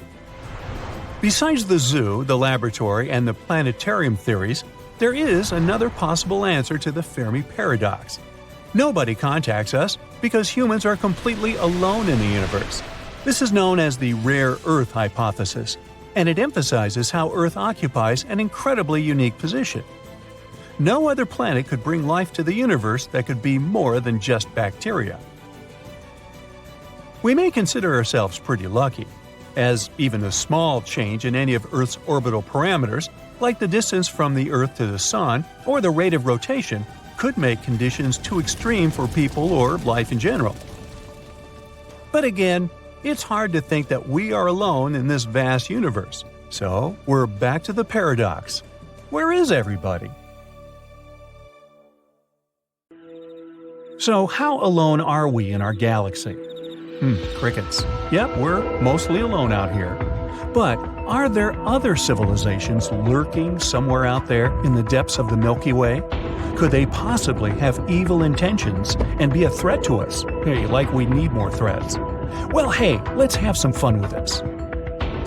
Besides the zoo, the laboratory, and the planetarium theories, there is another possible answer to the Fermi paradox. Nobody contacts us because humans are completely alone in the universe. This is known as the rare Earth hypothesis, and it emphasizes how Earth occupies an incredibly unique position. No other planet could bring life to the universe that could be more than just bacteria. We may consider ourselves pretty lucky, as even a small change in any of Earth's orbital parameters, like the distance from the Earth to the Sun or the rate of rotation, could make conditions too extreme for people or life in general. But again, it's hard to think that we are alone in this vast universe. So, we're back to the paradox. Where is everybody? So, how alone are we in our galaxy? Crickets. Yep, we're mostly alone out here. But are there other civilizations lurking somewhere out there in the depths of the Milky Way? Could they possibly have evil intentions and be a threat to us? Hey, like we need more threats. Well, hey, let's have some fun with this.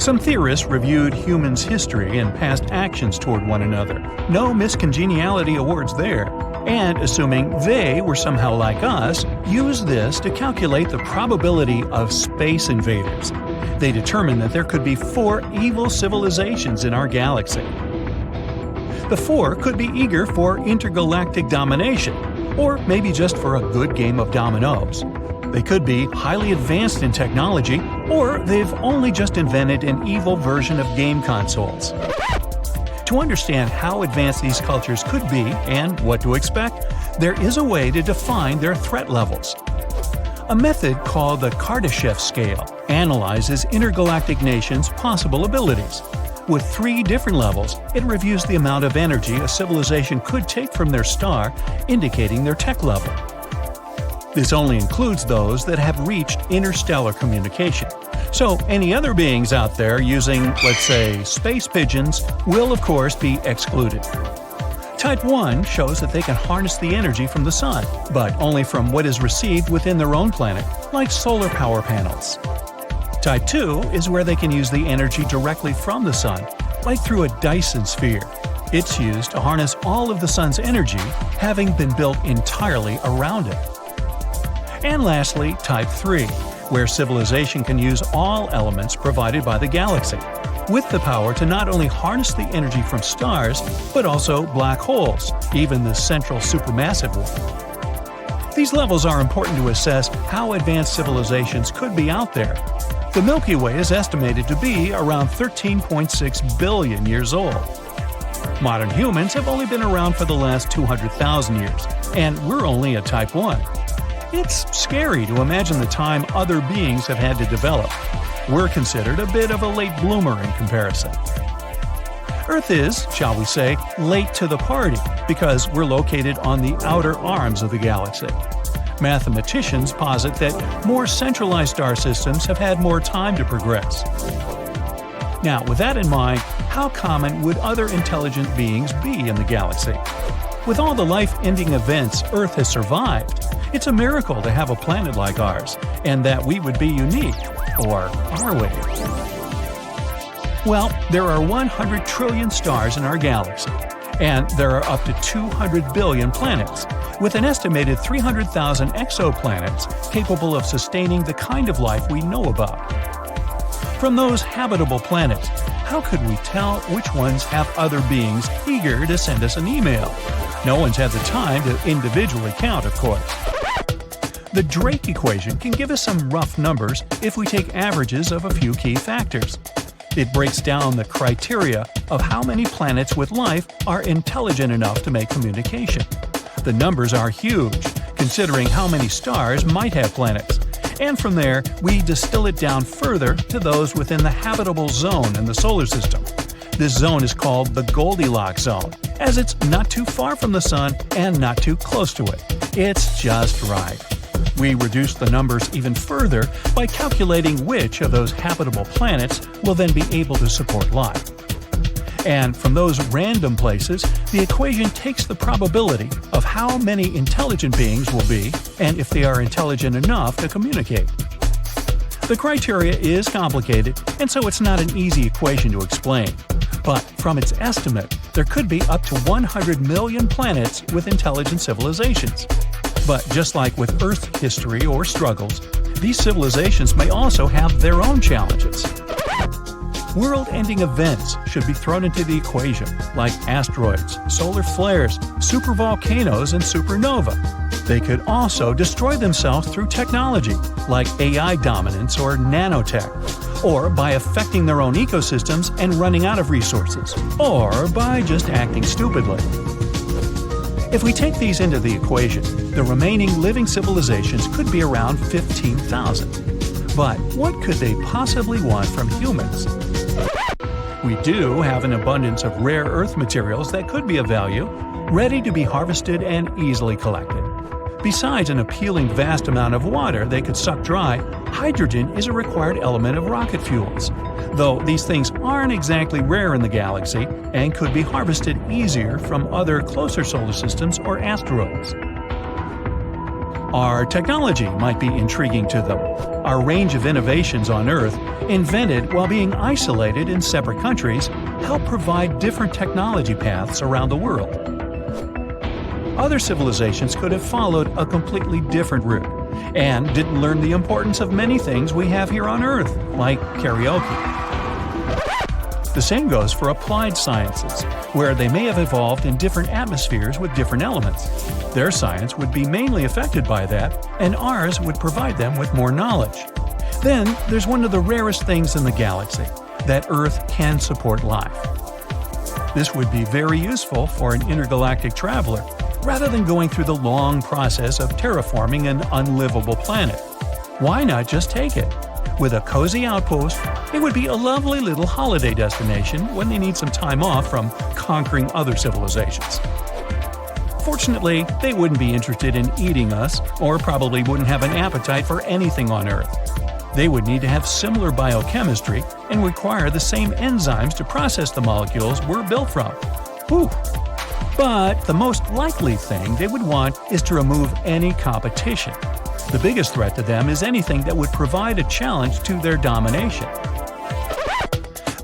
Some theorists reviewed humans' history and past actions toward one another. No miscongeniality awards there. And assuming they were somehow like us, used this to calculate the probability of space invaders. They determined that there could be 4 evil civilizations in our galaxy. The 4 could be eager for intergalactic domination, or maybe just for a good game of dominoes. They could be highly advanced in technology, or they've only just invented an evil version of game consoles. To understand how advanced these cultures could be and what to expect, there is a way to define their threat levels. A method called the Kardashev scale analyzes intergalactic nations' possible abilities. With 3 different levels, it reviews the amount of energy a civilization could take from their star, indicating their tech level. This only includes those that have reached interstellar communication. So any other beings out there using, let's say, space pigeons will of course be excluded. Type 1 shows that they can harness the energy from the sun, but only from what is received within their own planet, like solar power panels. Type 2 is where they can use the energy directly from the sun, like through a Dyson sphere. It's used to harness all of the sun's energy, having been built entirely around it. And lastly, Type 3, where civilization can use all elements provided by the galaxy, with the power to not only harness the energy from stars, but also black holes, even the central supermassive one. These levels are important to assess how advanced civilizations could be out there. The Milky Way is estimated to be around 13.6 billion years old. Modern humans have only been around for the last 200,000 years, and we're only a Type 1. It's scary to imagine the time other beings have had to develop. We're considered a bit of a late bloomer in comparison. Earth is, shall we say, late to the party because we're located on the outer arms of the galaxy. Mathematicians posit that more centralized star systems have had more time to progress. Now, with that in mind, how common would other intelligent beings be in the galaxy? With all the life-ending events Earth has survived, it's a miracle to have a planet like ours, and that we would be unique. Or are we? Well, there are 100 trillion stars in our galaxy, and there are up to 200 billion planets, with an estimated 300,000 exoplanets capable of sustaining the kind of life we know about. From those habitable planets, how could we tell which ones have other beings eager to send us an email? No one's had the time to individually count, of course. The Drake equation can give us some rough numbers if we take averages of a few key factors. It breaks down the criteria of how many planets with life are intelligent enough to make communication. The numbers are huge, considering how many stars might have planets. And from there, we distill it down further to those within the habitable zone in the solar system. This zone is called the Goldilocks zone, as it's not too far from the sun and not too close to it. It's just right. We reduce the numbers even further by calculating which of those habitable planets will then be able to support life. And from those random places, the equation takes the probability of how many intelligent beings will be and if they are intelligent enough to communicate. The criteria is complicated, and so it's not an easy equation to explain. But from its estimate, there could be up to 100 million planets with intelligent civilizations. But just like with Earth's history or struggles, these civilizations may also have their own challenges. World-ending events should be thrown into the equation, like asteroids, solar flares, supervolcanoes, and supernova. They could also destroy themselves through technology, like AI dominance or nanotech, or by affecting their own ecosystems and running out of resources, or by just acting stupidly. If we take these into the equation, the remaining living civilizations could be around 15,000. But what could they possibly want from humans? We do have an abundance of rare earth materials that could be of value, ready to be harvested and easily collected. Besides an appealing vast amount of water they could suck dry, hydrogen is a required element of rocket fuels. Though these things aren't exactly rare in the galaxy and could be harvested easier from other closer solar systems or asteroids. Our technology might be intriguing to them. Our range of innovations on Earth, invented while being isolated in separate countries, help provide different technology paths around the world. Other civilizations could have followed a completely different route, and didn't learn the importance of many things we have here on Earth, like karaoke. The same goes for applied sciences, where they may have evolved in different atmospheres with different elements. Their science would be mainly affected by that, and ours would provide them with more knowledge. Then, there's one of the rarest things in the galaxy, that Earth can support life. This would be very useful for an intergalactic traveler, rather than going through the long process of terraforming an unlivable planet. Why not just take it? With a cozy outpost, it would be a lovely little holiday destination when they need some time off from conquering other civilizations. Fortunately, they wouldn't be interested in eating us, or probably wouldn't have an appetite for anything on Earth. They would need to have similar biochemistry and require the same enzymes to process the molecules we're built from. Whew! But the most likely thing they would want is to remove any competition. The biggest threat to them is anything that would provide a challenge to their domination.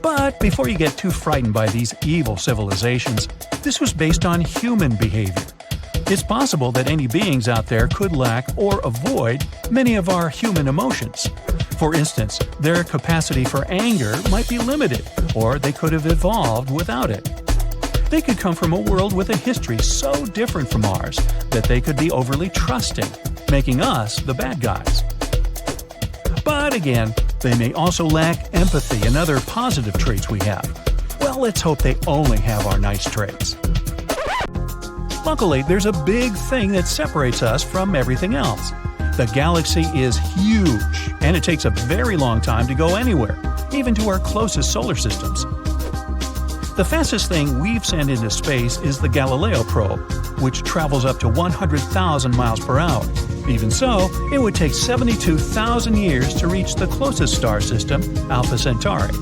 But before you get too frightened by these evil civilizations, this was based on human behavior. It's possible that any beings out there could lack or avoid many of our human emotions. For instance, their capacity for anger might be limited, or they could have evolved without it. They could come from a world with a history so different from ours that they could be overly trusting, making us the bad guys. But again, they may also lack empathy and other positive traits we have. Well, let's hope they only have our nice traits. Luckily, there's a big thing that separates us from everything else. The galaxy is huge, and it takes a very long time to go anywhere, even to our closest solar systems. The fastest thing we've sent into space is the Galileo probe, which travels up to 100,000 miles per hour. Even so, it would take 72,000 years to reach the closest star system, Alpha Centauri.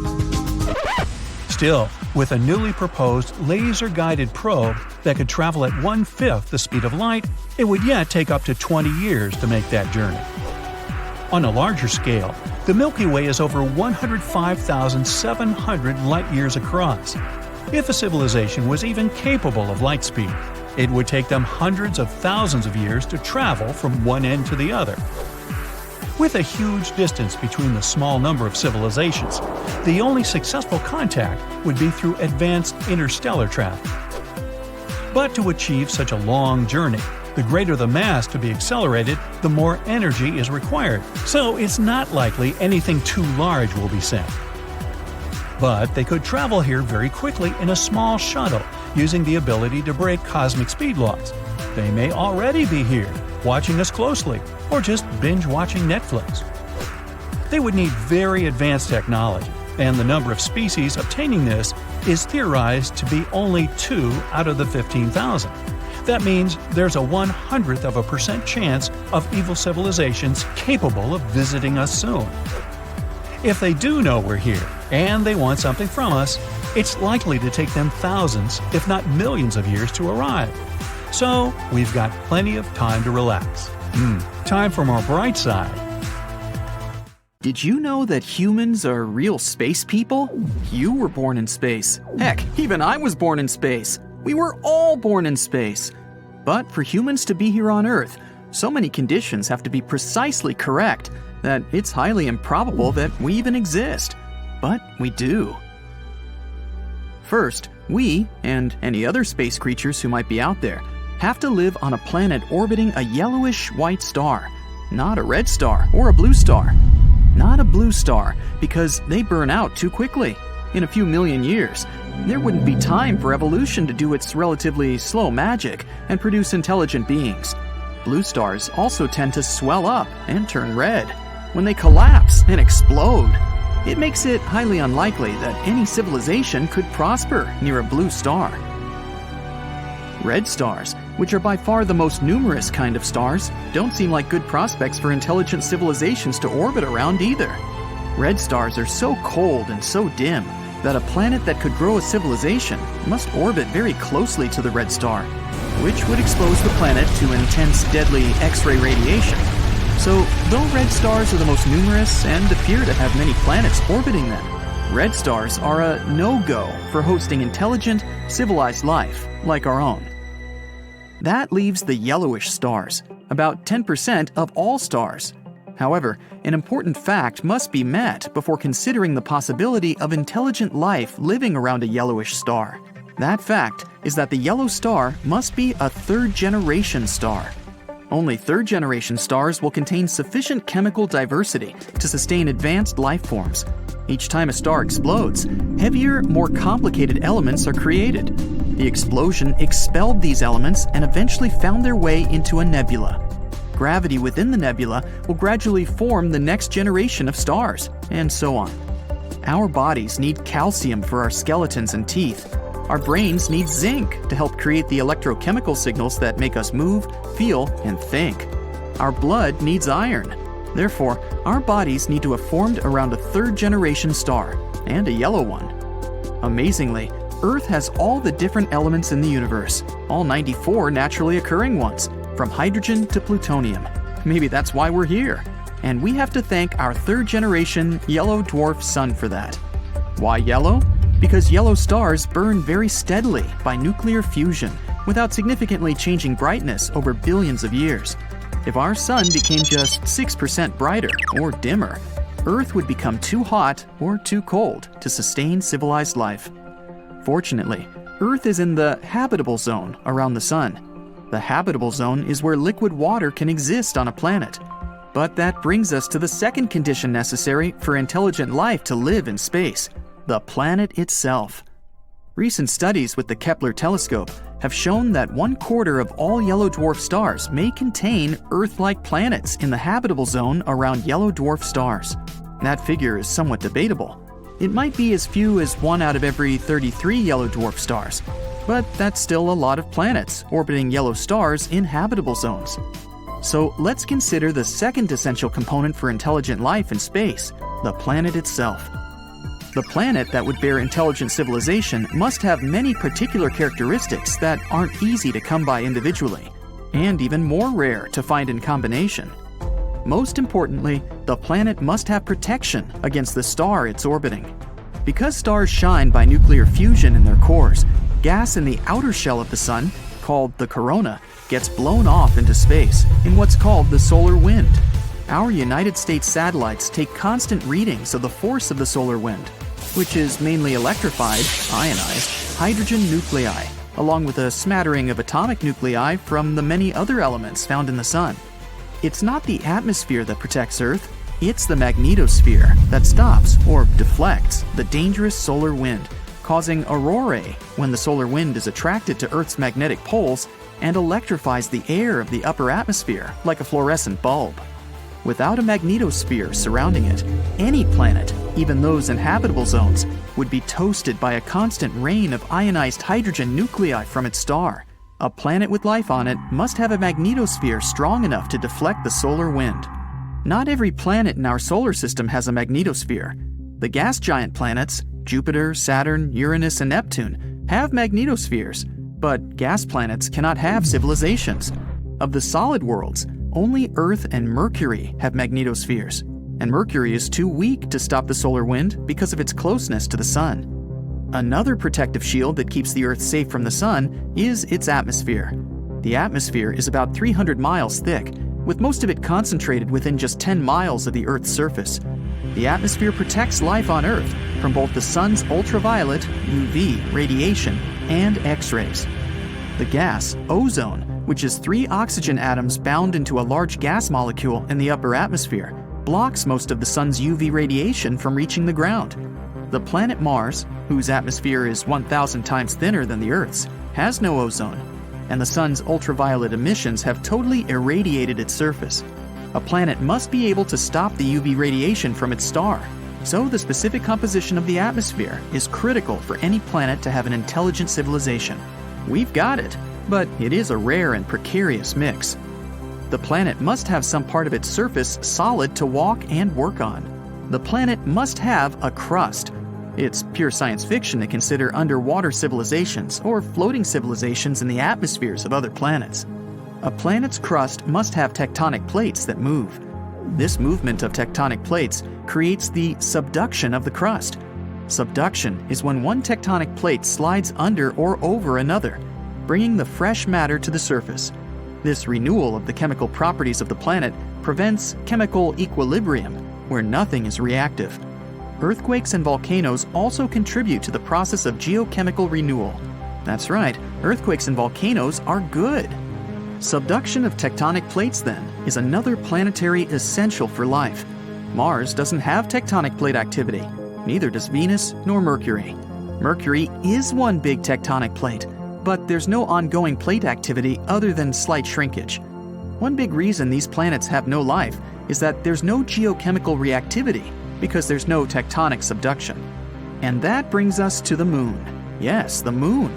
Still, with a newly proposed laser-guided probe that could travel at 1/5 the speed of light, it would yet take up to 20 years to make that journey. On a larger scale, the Milky Way is over 105,700 light-years across. If a civilization was even capable of light speed, it would take them hundreds of thousands of years to travel from one end to the other. With a huge distance between the small number of civilizations, the only successful contact would be through advanced interstellar travel. But to achieve such a long journey, the greater the mass to be accelerated, the more energy is required, so it's not likely anything too large will be sent. But they could travel here very quickly in a small shuttle, using the ability to break cosmic speed laws. They may already be here, watching us closely, or just binge-watching Netflix. They would need very advanced technology, and the number of species obtaining this is theorized to be only 2 out of the 15,000. That means there's a 1/100% chance of evil civilizations capable of visiting us soon. If they do know we're here, and they want something from us, it's likely to take them thousands, if not millions of years to arrive. So, we've got plenty of time to relax. Time for more bright side. Did you know that humans are real space people? You were born in space. Heck, even I was born in space. We were all born in space. But for humans to be here on Earth, so many conditions have to be precisely correct that it's highly improbable that we even exist. But we do. First, we, and any other space creatures who might be out there, have to live on a planet orbiting a yellowish white star, not a red star or a blue star. Not a blue star, because they burn out too quickly. In a few million years, there wouldn't be time for evolution to do its relatively slow magic and produce intelligent beings. Blue stars also tend to swell up and turn red when they collapse and explode. It makes it highly unlikely that any civilization could prosper near a blue star. Red stars, which are by far the most numerous kind of stars, don't seem like good prospects for intelligent civilizations to orbit around either. Red stars are so cold and so dim that a planet that could grow a civilization must orbit very closely to the red star, which would expose the planet to intense, deadly X-ray radiation. So, though red stars are the most numerous and appear to have many planets orbiting them, red stars are a no-go for hosting intelligent, civilized life like our own. That leaves the yellowish stars, about 10% of all stars. However, an important fact must be met before considering the possibility of intelligent life living around a yellowish star. That fact is that the yellow star must be a third-generation star. Only third-generation stars will contain sufficient chemical diversity to sustain advanced life forms. Each time a star explodes, heavier, more complicated elements are created. The explosion expelled these elements and eventually found their way into a nebula. Gravity within the nebula will gradually form the next generation of stars, and so on. Our bodies need calcium for our skeletons and teeth. Our brains need zinc to help create the electrochemical signals that make us move, feel, and think. Our blood needs iron. Therefore, our bodies need to have formed around a third-generation star, and a yellow one. Amazingly, Earth has all the different elements in the universe, all 94 naturally occurring ones, from hydrogen to plutonium. Maybe that's why we're here. And we have to thank our third-generation yellow dwarf sun for that. Why yellow? Because yellow stars burn very steadily by nuclear fusion without significantly changing brightness over billions of years. If our sun became just 6% brighter or dimmer, Earth would become too hot or too cold to sustain civilized life. Fortunately, Earth is in the habitable zone around the sun. The habitable zone is where liquid water can exist on a planet. But that brings us to the second condition necessary for intelligent life to live in space: the planet itself. Recent studies with the Kepler telescope have shown that 1/4 of all yellow dwarf stars may contain Earth-like planets in the habitable zone around yellow dwarf stars. That figure is somewhat debatable. It might be as few as 1 out of every 33 yellow dwarf stars, but that's still a lot of planets orbiting yellow stars in habitable zones. So let's consider the second essential component for intelligent life in space: the planet itself. The planet that would bear intelligent civilization must have many particular characteristics that aren't easy to come by individually, and even more rare to find in combination. Most importantly, the planet must have protection against the star it's orbiting. Because stars shine by nuclear fusion in their cores, gas in the outer shell of the sun, called the corona, gets blown off into space in what's called the solar wind. Our United States satellites take constant readings of the force of the solar wind, which is mainly electrified, ionized, hydrogen nuclei, along with a smattering of atomic nuclei from the many other elements found in the sun. It's not the atmosphere that protects Earth, it's the magnetosphere that stops or deflects the dangerous solar wind, causing aurorae when the solar wind is attracted to Earth's magnetic poles and electrifies the air of the upper atmosphere like a fluorescent bulb. Without a magnetosphere surrounding it, any planet, even those in habitable zones, would be toasted by a constant rain of ionized hydrogen nuclei from its star, A planet with life on it must have a magnetosphere strong enough to deflect the solar wind. Not every planet in our solar system has a magnetosphere. The gas giant planets, Jupiter, Saturn, Uranus, and Neptune, have magnetospheres, but gas planets cannot have civilizations. Of the solid worlds, only Earth and Mercury have magnetospheres, and Mercury is too weak to stop the solar wind because of its closeness to the Sun. Another protective shield that keeps the Earth safe from the Sun is its atmosphere. The atmosphere is about 300 miles thick, with most of it concentrated within just 10 miles of the Earth's surface. The atmosphere protects life on Earth from both the Sun's ultraviolet, UV, radiation, and X-rays. The gas, ozone, which is 3 oxygen atoms bound into a large gas molecule in the upper atmosphere, blocks most of the Sun's UV radiation from reaching the ground. The planet Mars, whose atmosphere is 1,000 times thinner than the Earth's, has no ozone, and the Sun's ultraviolet emissions have totally irradiated its surface. A planet must be able to stop the UV radiation from its star, so the specific composition of the atmosphere is critical for any planet to have an intelligent civilization. We've got it, but it is a rare and precarious mix. The planet must have some part of its surface solid to walk and work on. The planet must have a crust. It's pure science fiction to consider underwater civilizations or floating civilizations in the atmospheres of other planets. A planet's crust must have tectonic plates that move. This movement of tectonic plates creates the subduction of the crust. Subduction is when one tectonic plate slides under or over another, bringing the fresh matter to the surface. This renewal of the chemical properties of the planet prevents chemical equilibrium, where nothing is reactive. Earthquakes and volcanoes also contribute to the process of geochemical renewal. That's right, earthquakes and volcanoes are good. Subduction of tectonic plates, then, is another planetary essential for life. Mars doesn't have tectonic plate activity, neither does Venus nor Mercury. Mercury is one big tectonic plate, but there's no ongoing plate activity other than slight shrinkage. One big reason these planets have no life is that there's no geochemical reactivity because there's no tectonic subduction. And that brings us to the Moon. Yes, the Moon.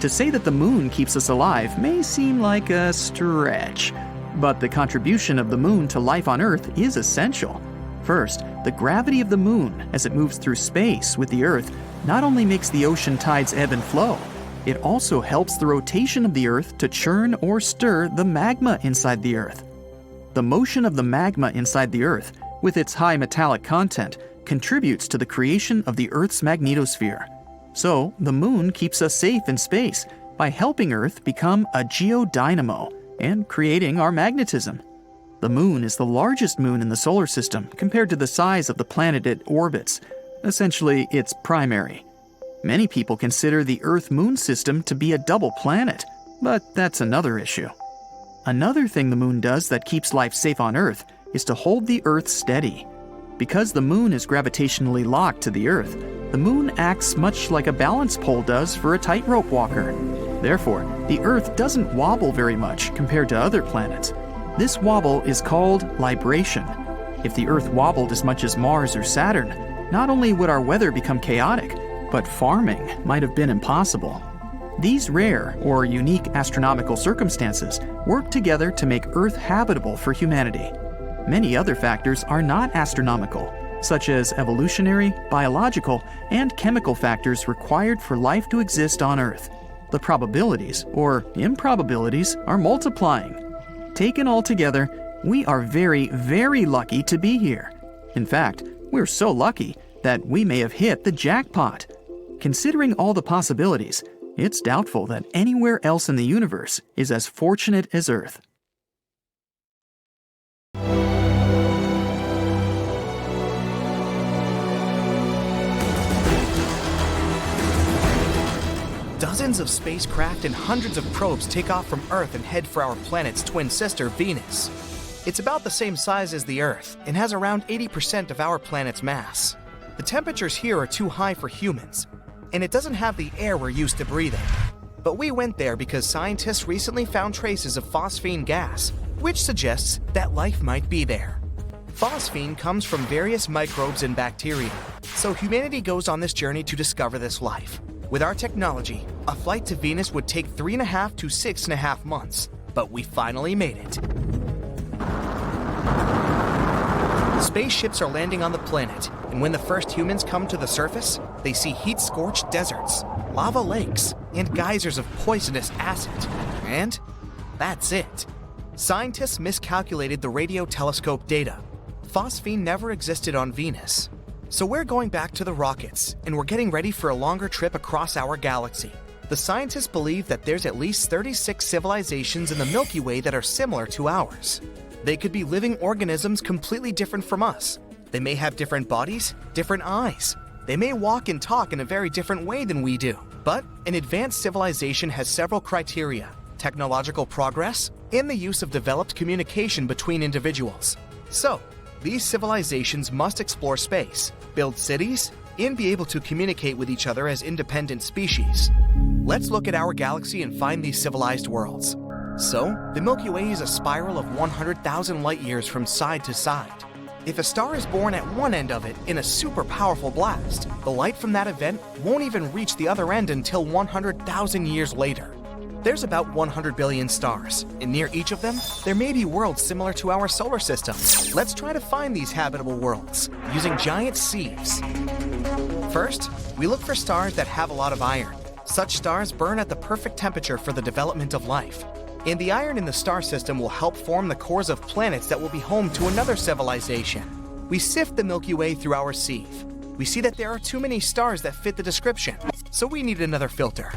To say that the Moon keeps us alive may seem like a stretch, but the contribution of the Moon to life on Earth is essential. First, the gravity of the Moon as it moves through space with the Earth not only makes the ocean tides ebb and flow, it also helps the rotation of the Earth to churn or stir the magma inside the Earth. The motion of the magma inside the Earth, with its high metallic content, contributes to the creation of the Earth's magnetosphere. So, the Moon keeps us safe in space by helping Earth become a geodynamo and creating our magnetism. The Moon is the largest moon in the solar system compared to the size of the planet it orbits. Essentially, it's primary. Many people consider the Earth-Moon system to be a double planet, but that's another issue. Another thing the Moon does that keeps life safe on Earth is to hold the Earth steady. Because the Moon is gravitationally locked to the Earth, the Moon acts much like a balance pole does for a tightrope walker. Therefore, the Earth doesn't wobble very much compared to other planets. This wobble is called libration. If the Earth wobbled as much as Mars or Saturn, not only would our weather become chaotic, but farming might have been impossible. These rare or unique astronomical circumstances work together to make Earth habitable for humanity. Many other factors are not astronomical, such as evolutionary, biological, and chemical factors required for life to exist on Earth. The probabilities, or improbabilities, are multiplying. Taken all together, we are very, very lucky to be here. In fact, we're so lucky that we may have hit the jackpot. Considering all the possibilities, it's doubtful that anywhere else in the universe is as fortunate as Earth. Dozens of spacecraft and hundreds of probes take off from Earth and head for our planet's twin sister, Venus. It's about the same size as the Earth and has around 80% of our planet's mass. The temperatures here are too high for humans, and it doesn't have the air we're used to breathing. But we went there because scientists recently found traces of phosphine gas, which suggests that life might be there. Phosphine comes from various microbes and bacteria, so humanity goes on this journey to discover this life. With our technology, a flight to Venus would take 3.5 to 6.5 months, but we finally made it. Spaceships are landing on the planet, and when the first humans come to the surface, they see heat-scorched deserts, lava lakes, and geysers of poisonous acid. And that's it. Scientists miscalculated the radio telescope data. Phosphine never existed on Venus. So we're going back to the rockets, and we're getting ready for a longer trip across our galaxy. The scientists believe that there's at least 36 civilizations in the Milky Way that are similar to ours. They could be living organisms completely different from us. They may have different bodies, different eyes. They may walk and talk in a very different way than we do. But an advanced civilization has several criteria: technological progress and the use of developed communication between individuals. So, these civilizations must explore space, build cities, and be able to communicate with each other as independent species. Let's look at our galaxy and find these civilized worlds. So, the Milky Way is a spiral of 100,000 light years from side to side. If a star is born at one end of it in a super powerful blast, the light from that event won't even reach the other end until 100,000 years later. There's about 100 billion stars, and near each of them, there may be worlds similar to our solar system. Let's try to find these habitable worlds using giant sieves. First, we look for stars that have a lot of iron. Such stars burn at the perfect temperature for the development of life. And the iron in the star system will help form the cores of planets that will be home to another civilization. We sift the Milky Way through our sieve. We see that there are too many stars that fit the description, so we need another filter.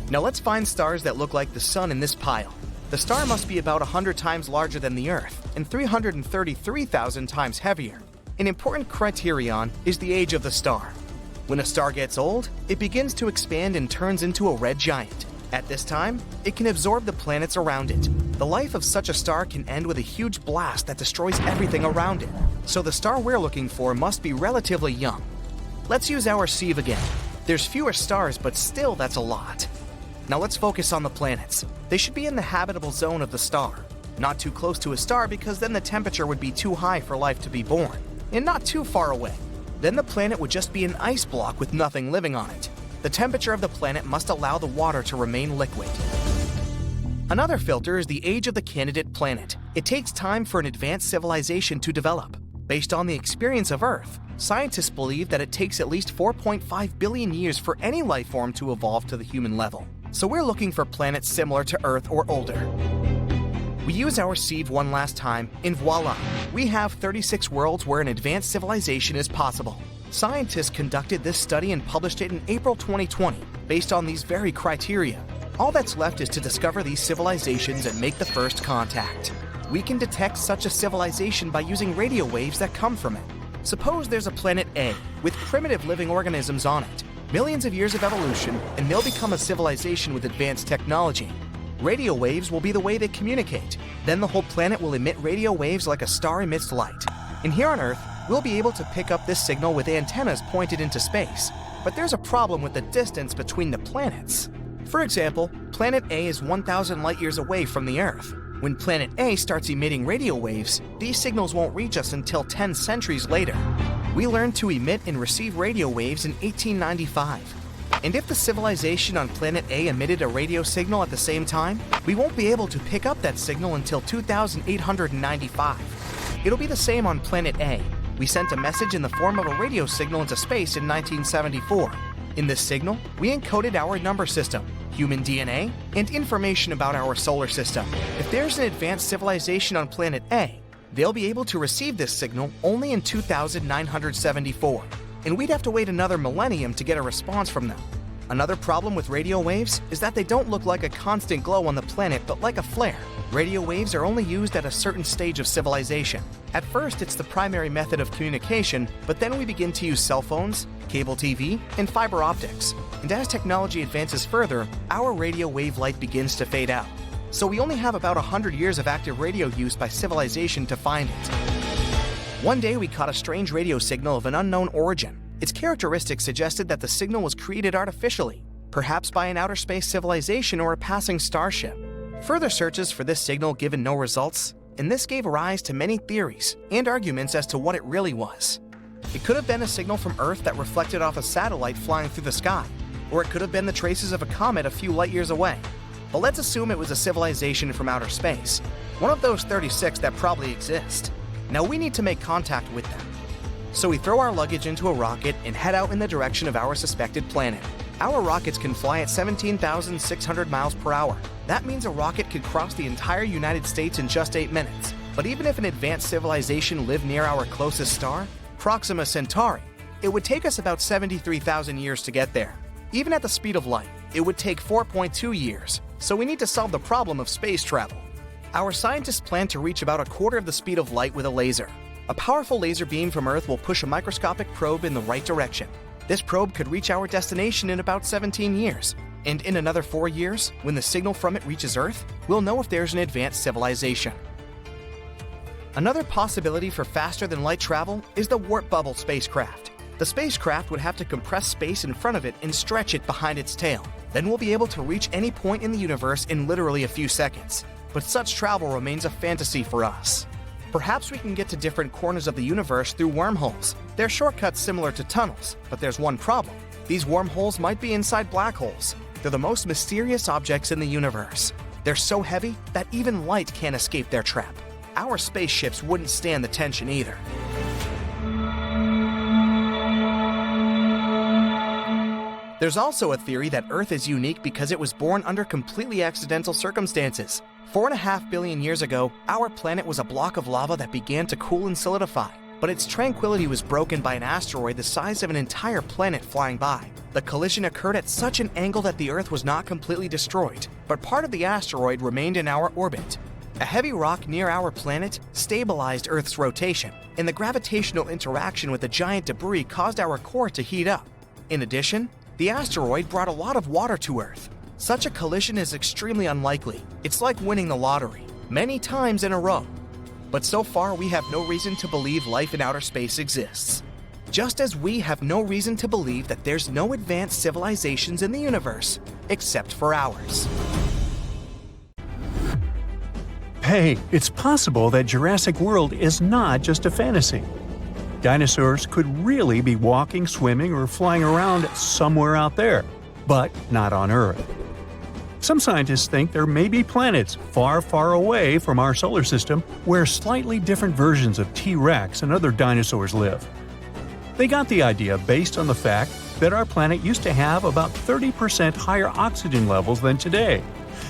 Now let's find stars that look like the Sun in this pile. The star must be about 100 times larger than the Earth and 333,000 times heavier. An important criterion is the age of the star. When a star gets old, it begins to expand and turns into a red giant. At this time, it can absorb the planets around it. The life of such a star can end with a huge blast that destroys everything around it. So the star we're looking for must be relatively young. Let's use our sieve again. There's fewer stars, but still that's a lot. Now let's focus on the planets. They should be in the habitable zone of the star. Not too close to a star because then the temperature would be too high for life to be born. And not too far away. Then the planet would just be an ice block with nothing living on it. The temperature of the planet must allow the water to remain liquid. Another filter is the age of the candidate planet. It takes time for an advanced civilization to develop. Based on the experience of Earth, scientists believe that it takes at least 4.5 billion years for any life form to evolve to the human level. So we're looking for planets similar to Earth or older. We use our sieve one last time, and voila! We have 36 worlds where an advanced civilization is possible. Scientists conducted this study and published it in April 2020, based on these very criteria. All that's left is to discover these civilizations and make the first contact. We can detect such a civilization by using radio waves that come from it. Suppose there's a planet A with primitive living organisms on it. Millions of years of evolution, and they'll become a civilization with advanced technology. Radio waves will be the way they communicate. Then the whole planet will emit radio waves like a star emits light. And here on Earth, we'll be able to pick up this signal with antennas pointed into space. But there's a problem with the distance between the planets. For example, planet A is 1,000 light years away from the Earth. When planet A starts emitting radio waves, these signals won't reach us until 10 centuries later. We learned to emit and receive radio waves in 1895. And if the civilization on planet A emitted a radio signal at the same time, we won't be able to pick up that signal until 2895. It'll be the same on planet A. We sent a message in the form of a radio signal into space in 1974. In this signal, we encoded our number system, human DNA, and information about our solar system. If there's an advanced civilization on planet A, they'll be able to receive this signal only in 2974. And we'd have to wait another millennium to get a response from them. Another problem with radio waves is that they don't look like a constant glow on the planet, but like a flare. Radio waves are only used at a certain stage of civilization. At first, it's the primary method of communication, but then we begin to use cell phones, cable TV, and fiber optics. And as technology advances further, our radio wave light begins to fade out. So we only have about 100 years of active radio use by civilization to find it. One day we caught a strange radio signal of an unknown origin. Its characteristics suggested that the signal was created artificially, perhaps by an outer space civilization or a passing starship. Further searches for this signal given no results, and this gave rise to many theories and arguments as to what it really was. It could have been a signal from Earth that reflected off a satellite flying through the sky, or it could have been the traces of a comet a few light years away. But let's assume it was a civilization from outer space, one of those 36 that probably exist. Now we need to make contact with them. So we throw our luggage into a rocket and head out in the direction of our suspected planet. Our rockets can fly at 17,600 miles per hour. That means a rocket could cross the entire United States in just 8 minutes. But even if an advanced civilization lived near our closest star, Proxima Centauri, it would take us about 73,000 years to get there. Even at the speed of light, it would take 4.2 years. So we need to solve the problem of space travel. Our scientists plan to reach about a quarter of the speed of light with a laser. A powerful laser beam from Earth will push a microscopic probe in the right direction. This probe could reach our destination in about 17 years. And in another 4 years, when the signal from it reaches Earth, we'll know if there's an advanced civilization. Another possibility for faster-than-light travel is the warp bubble spacecraft. The spacecraft would have to compress space in front of it and stretch it behind its tail. Then we'll be able to reach any point in the universe in literally a few seconds. But such travel remains a fantasy for us. Perhaps we can get to different corners of the universe through wormholes. They're shortcuts similar to tunnels, but there's one problem. These wormholes might be inside black holes. They're the most mysterious objects in the universe. They're so heavy that even light can't escape their trap. Our spaceships wouldn't stand the tension either. There's also a theory that Earth is unique because it was born under completely accidental circumstances. 4.5 billion years ago, our planet was a block of lava that began to cool and solidify. But its tranquility was broken by an asteroid the size of an entire planet flying by. The collision occurred at such an angle that the Earth was not completely destroyed, but part of the asteroid remained in our orbit. A heavy rock near our planet stabilized Earth's rotation, and the gravitational interaction with the giant debris caused our core to heat up. In addition, the asteroid brought a lot of water to Earth. Such a collision is extremely unlikely. It's like winning the lottery, many times in a row. But so far, we have no reason to believe life in outer space exists. Just as we have no reason to believe that there's no advanced civilizations in the universe, except for ours. Hey, it's possible that Jurassic World is not just a fantasy. Dinosaurs could really be walking, swimming, or flying around somewhere out there, but not on Earth. Some scientists think there may be planets far, far away from our solar system where slightly different versions of T-Rex and other dinosaurs live. They got the idea based on the fact that our planet used to have about 30% higher oxygen levels than today.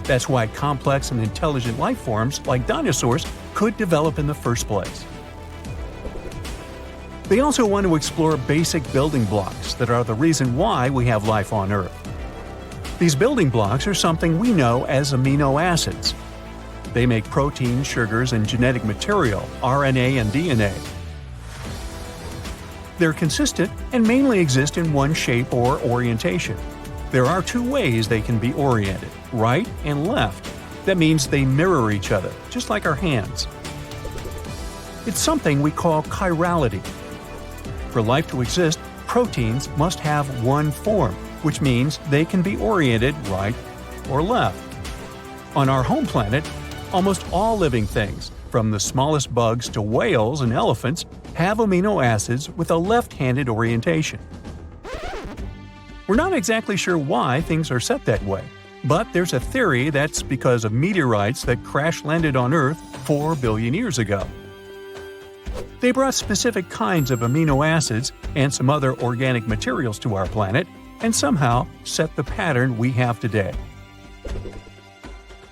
That's why complex and intelligent life forms like dinosaurs could develop in the first place. They also want to explore basic building blocks that are the reason why we have life on Earth. These building blocks are something we know as amino acids. They make proteins, sugars, and genetic material, RNA and DNA. They're consistent and mainly exist in one shape or orientation. There are two ways they can be oriented, right and left. That means they mirror each other, just like our hands. It's something we call chirality. For life to exist, proteins must have one form, which means they can be oriented right or left. On our home planet, almost all living things, from the smallest bugs to whales and elephants, have amino acids with a left-handed orientation. We're not exactly sure why things are set that way, but there's a theory that's because of meteorites that crash-landed on Earth 4 billion years ago. They brought specific kinds of amino acids and some other organic materials to our planet, and somehow set the pattern we have today.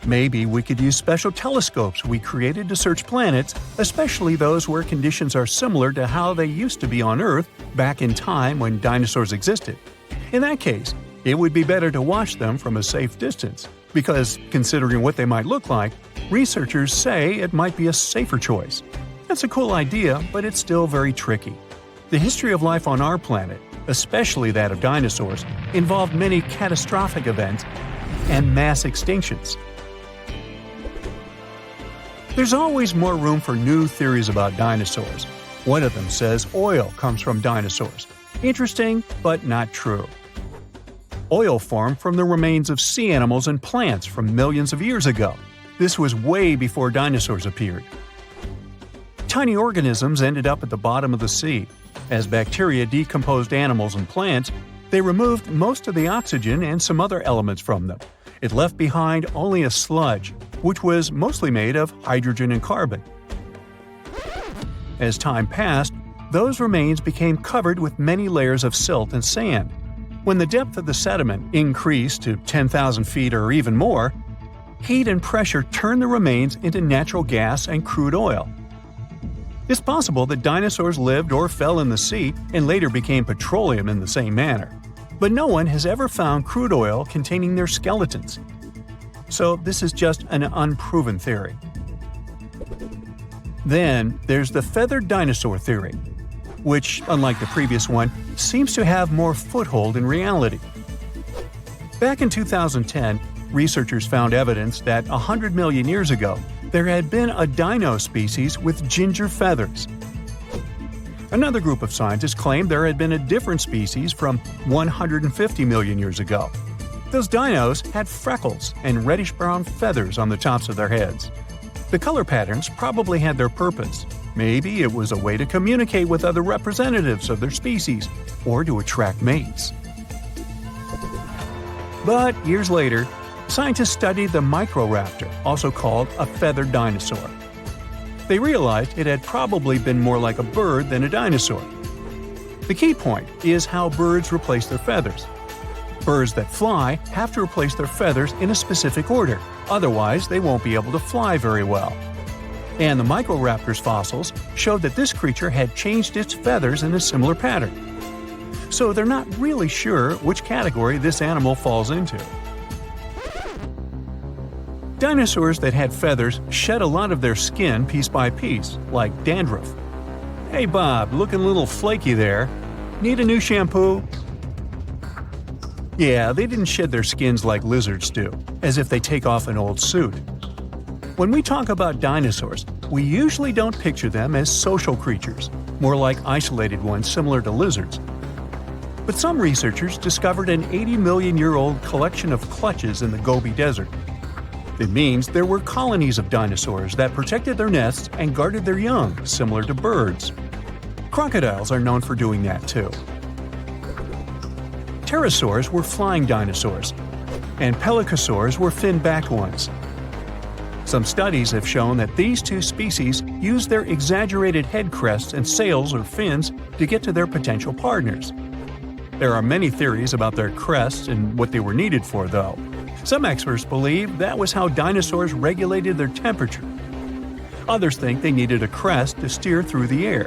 Maybe we could use special telescopes we created to search planets, especially those where conditions are similar to how they used to be on Earth back in time when dinosaurs existed. In that case, it would be better to watch them from a safe distance, because considering what they might look like, researchers say it might be a safer choice. That's a cool idea, but it's still very tricky. The history of life on our planet, especially that of dinosaurs, involved many catastrophic events and mass extinctions. There's always more room for new theories about dinosaurs. One of them says oil comes from dinosaurs. Interesting, but not true. Oil formed from the remains of sea animals and plants from millions of years ago. This was way before dinosaurs appeared. tiny organisms ended up at the bottom of the sea. As bacteria decomposed animals and plants, they removed most of the oxygen and some other elements from them. It left behind only a sludge, which was mostly made of hydrogen and carbon. As time passed, those remains became covered with many layers of silt and sand. When the depth of the sediment increased to 10,000 feet or even more, heat and pressure turned the remains into natural gas and crude oil. It's possible that dinosaurs lived or fell in the sea and later became petroleum in the same manner. But no one has ever found crude oil containing their skeletons. So this is just an unproven theory. Then there's the feathered dinosaur theory, which, unlike the previous one, seems to have more foothold in reality. Back in 2010, researchers found evidence that 100 million years ago, there had been a dino species with ginger feathers. Another group of scientists claimed there had been a different species from 150 million years ago. Those dinos had freckles and reddish-brown feathers on the tops of their heads. The color patterns probably had their purpose. Maybe it was a way to communicate with other representatives of their species or to attract mates. But years later, scientists studied the Microraptor, also called a feathered dinosaur. They realized it had probably been more like a bird than a dinosaur. The key point is how birds replace their feathers. Birds that fly have to replace their feathers in a specific order, otherwise they won't be able to fly very well. And the Microraptor's fossils showed that this creature had changed its feathers in a similar pattern. So they're not really sure which category this animal falls into. Dinosaurs that had feathers shed a lot of their skin piece by piece, like dandruff. "Hey Bob, looking a little flaky there. Need a new shampoo?" Yeah, they didn't shed their skins like lizards do, as if they take off an old suit. When we talk about dinosaurs, we usually don't picture them as social creatures, more like isolated ones similar to lizards. But some researchers discovered an 80-million-year-old collection of clutches in the Gobi Desert. It means there were colonies of dinosaurs that protected their nests and guarded their young, similar to birds. Crocodiles are known for doing that too. Pterosaurs were flying dinosaurs, and pelycosaurs were fin-backed ones. Some studies have shown that these two species used their exaggerated head crests and sails or fins to get to their potential partners. There are many theories about their crests and what they were needed for, though. Some experts believe that was how dinosaurs regulated their temperature. Others think they needed a crest to steer through the air.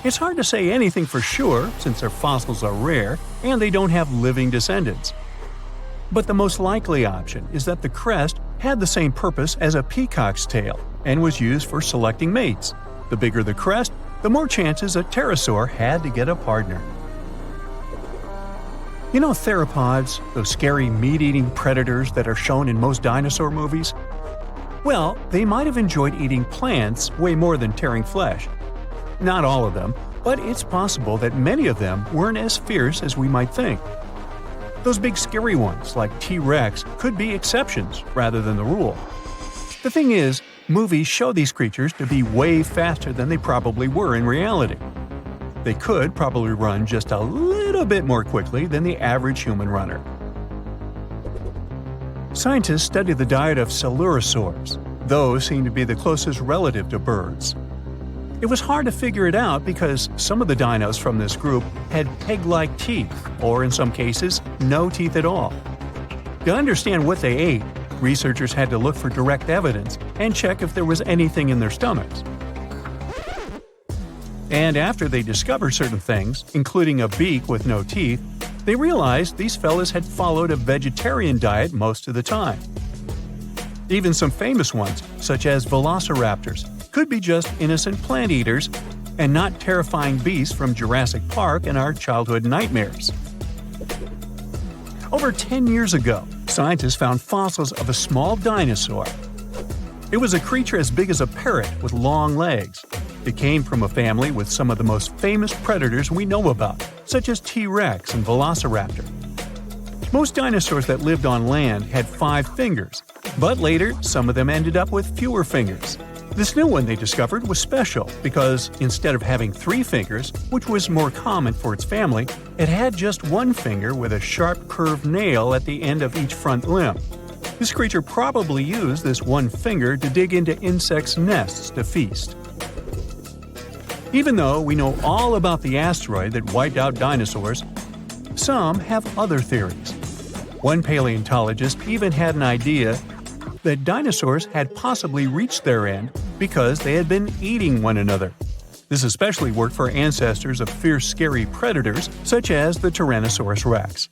It's hard to say anything for sure since their fossils are rare and they don't have living descendants. But the most likely option is that the crest had the same purpose as a peacock's tail and was used for selecting mates. The bigger the crest, the more chances a pterosaur had to get a partner. You know theropods, those scary meat-eating predators that are shown in most dinosaur movies? Well, they might have enjoyed eating plants way more than tearing flesh. Not all of them, but it's possible that many of them weren't as fierce as we might think. Those big scary ones, like T-Rex, could be exceptions rather than the rule. The thing is, movies show these creatures to be way faster than they probably were in reality. They could probably run just a little bit more quickly than the average human runner. Scientists study the diet of coelurosaurs. Those seem to be the closest relative to birds. It was hard to figure it out because some of the dinos from this group had peg-like teeth, or in some cases, no teeth at all. To understand what they ate, researchers had to look for direct evidence and check if there was anything in their stomachs. And after they discovered certain things, including a beak with no teeth, they realized these fellas had followed a vegetarian diet most of the time. Even some famous ones, such as velociraptors, could be just innocent plant eaters and not terrifying beasts from Jurassic Park and our childhood nightmares. Over 10 years ago, scientists found fossils of a small dinosaur. It was a creature as big as a parrot with long legs. It came from a family with some of the most famous predators we know about, such as T-Rex and Velociraptor. Most dinosaurs that lived on land had 5 fingers, but later some of them ended up with fewer fingers. This new one they discovered was special because instead of having 3 fingers, which was more common for its family, it had just 1 finger with a sharp curved nail at the end of each front limb. This creature probably used this 1 finger to dig into insects' nests to feast. Even though we know all about the asteroid that wiped out dinosaurs, some have other theories. One paleontologist even had an idea that dinosaurs had possibly reached their end because they had been eating one another. This especially worked for ancestors of fierce, scary predators such as the Tyrannosaurus rex.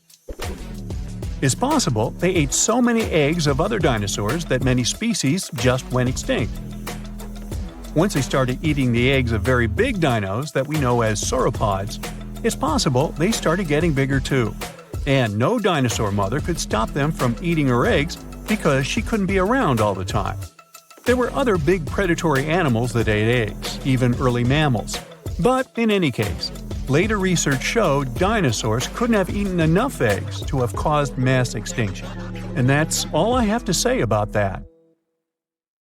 It's possible they ate so many eggs of other dinosaurs that many species just went extinct. Once they started eating the eggs of very big dinos that we know as sauropods, it's possible they started getting bigger too. And no dinosaur mother could stop them from eating her eggs because she couldn't be around all the time. There were other big predatory animals that ate eggs, even early mammals. But in any case, later research showed dinosaurs couldn't have eaten enough eggs to have caused mass extinction. And that's all I have to say about that.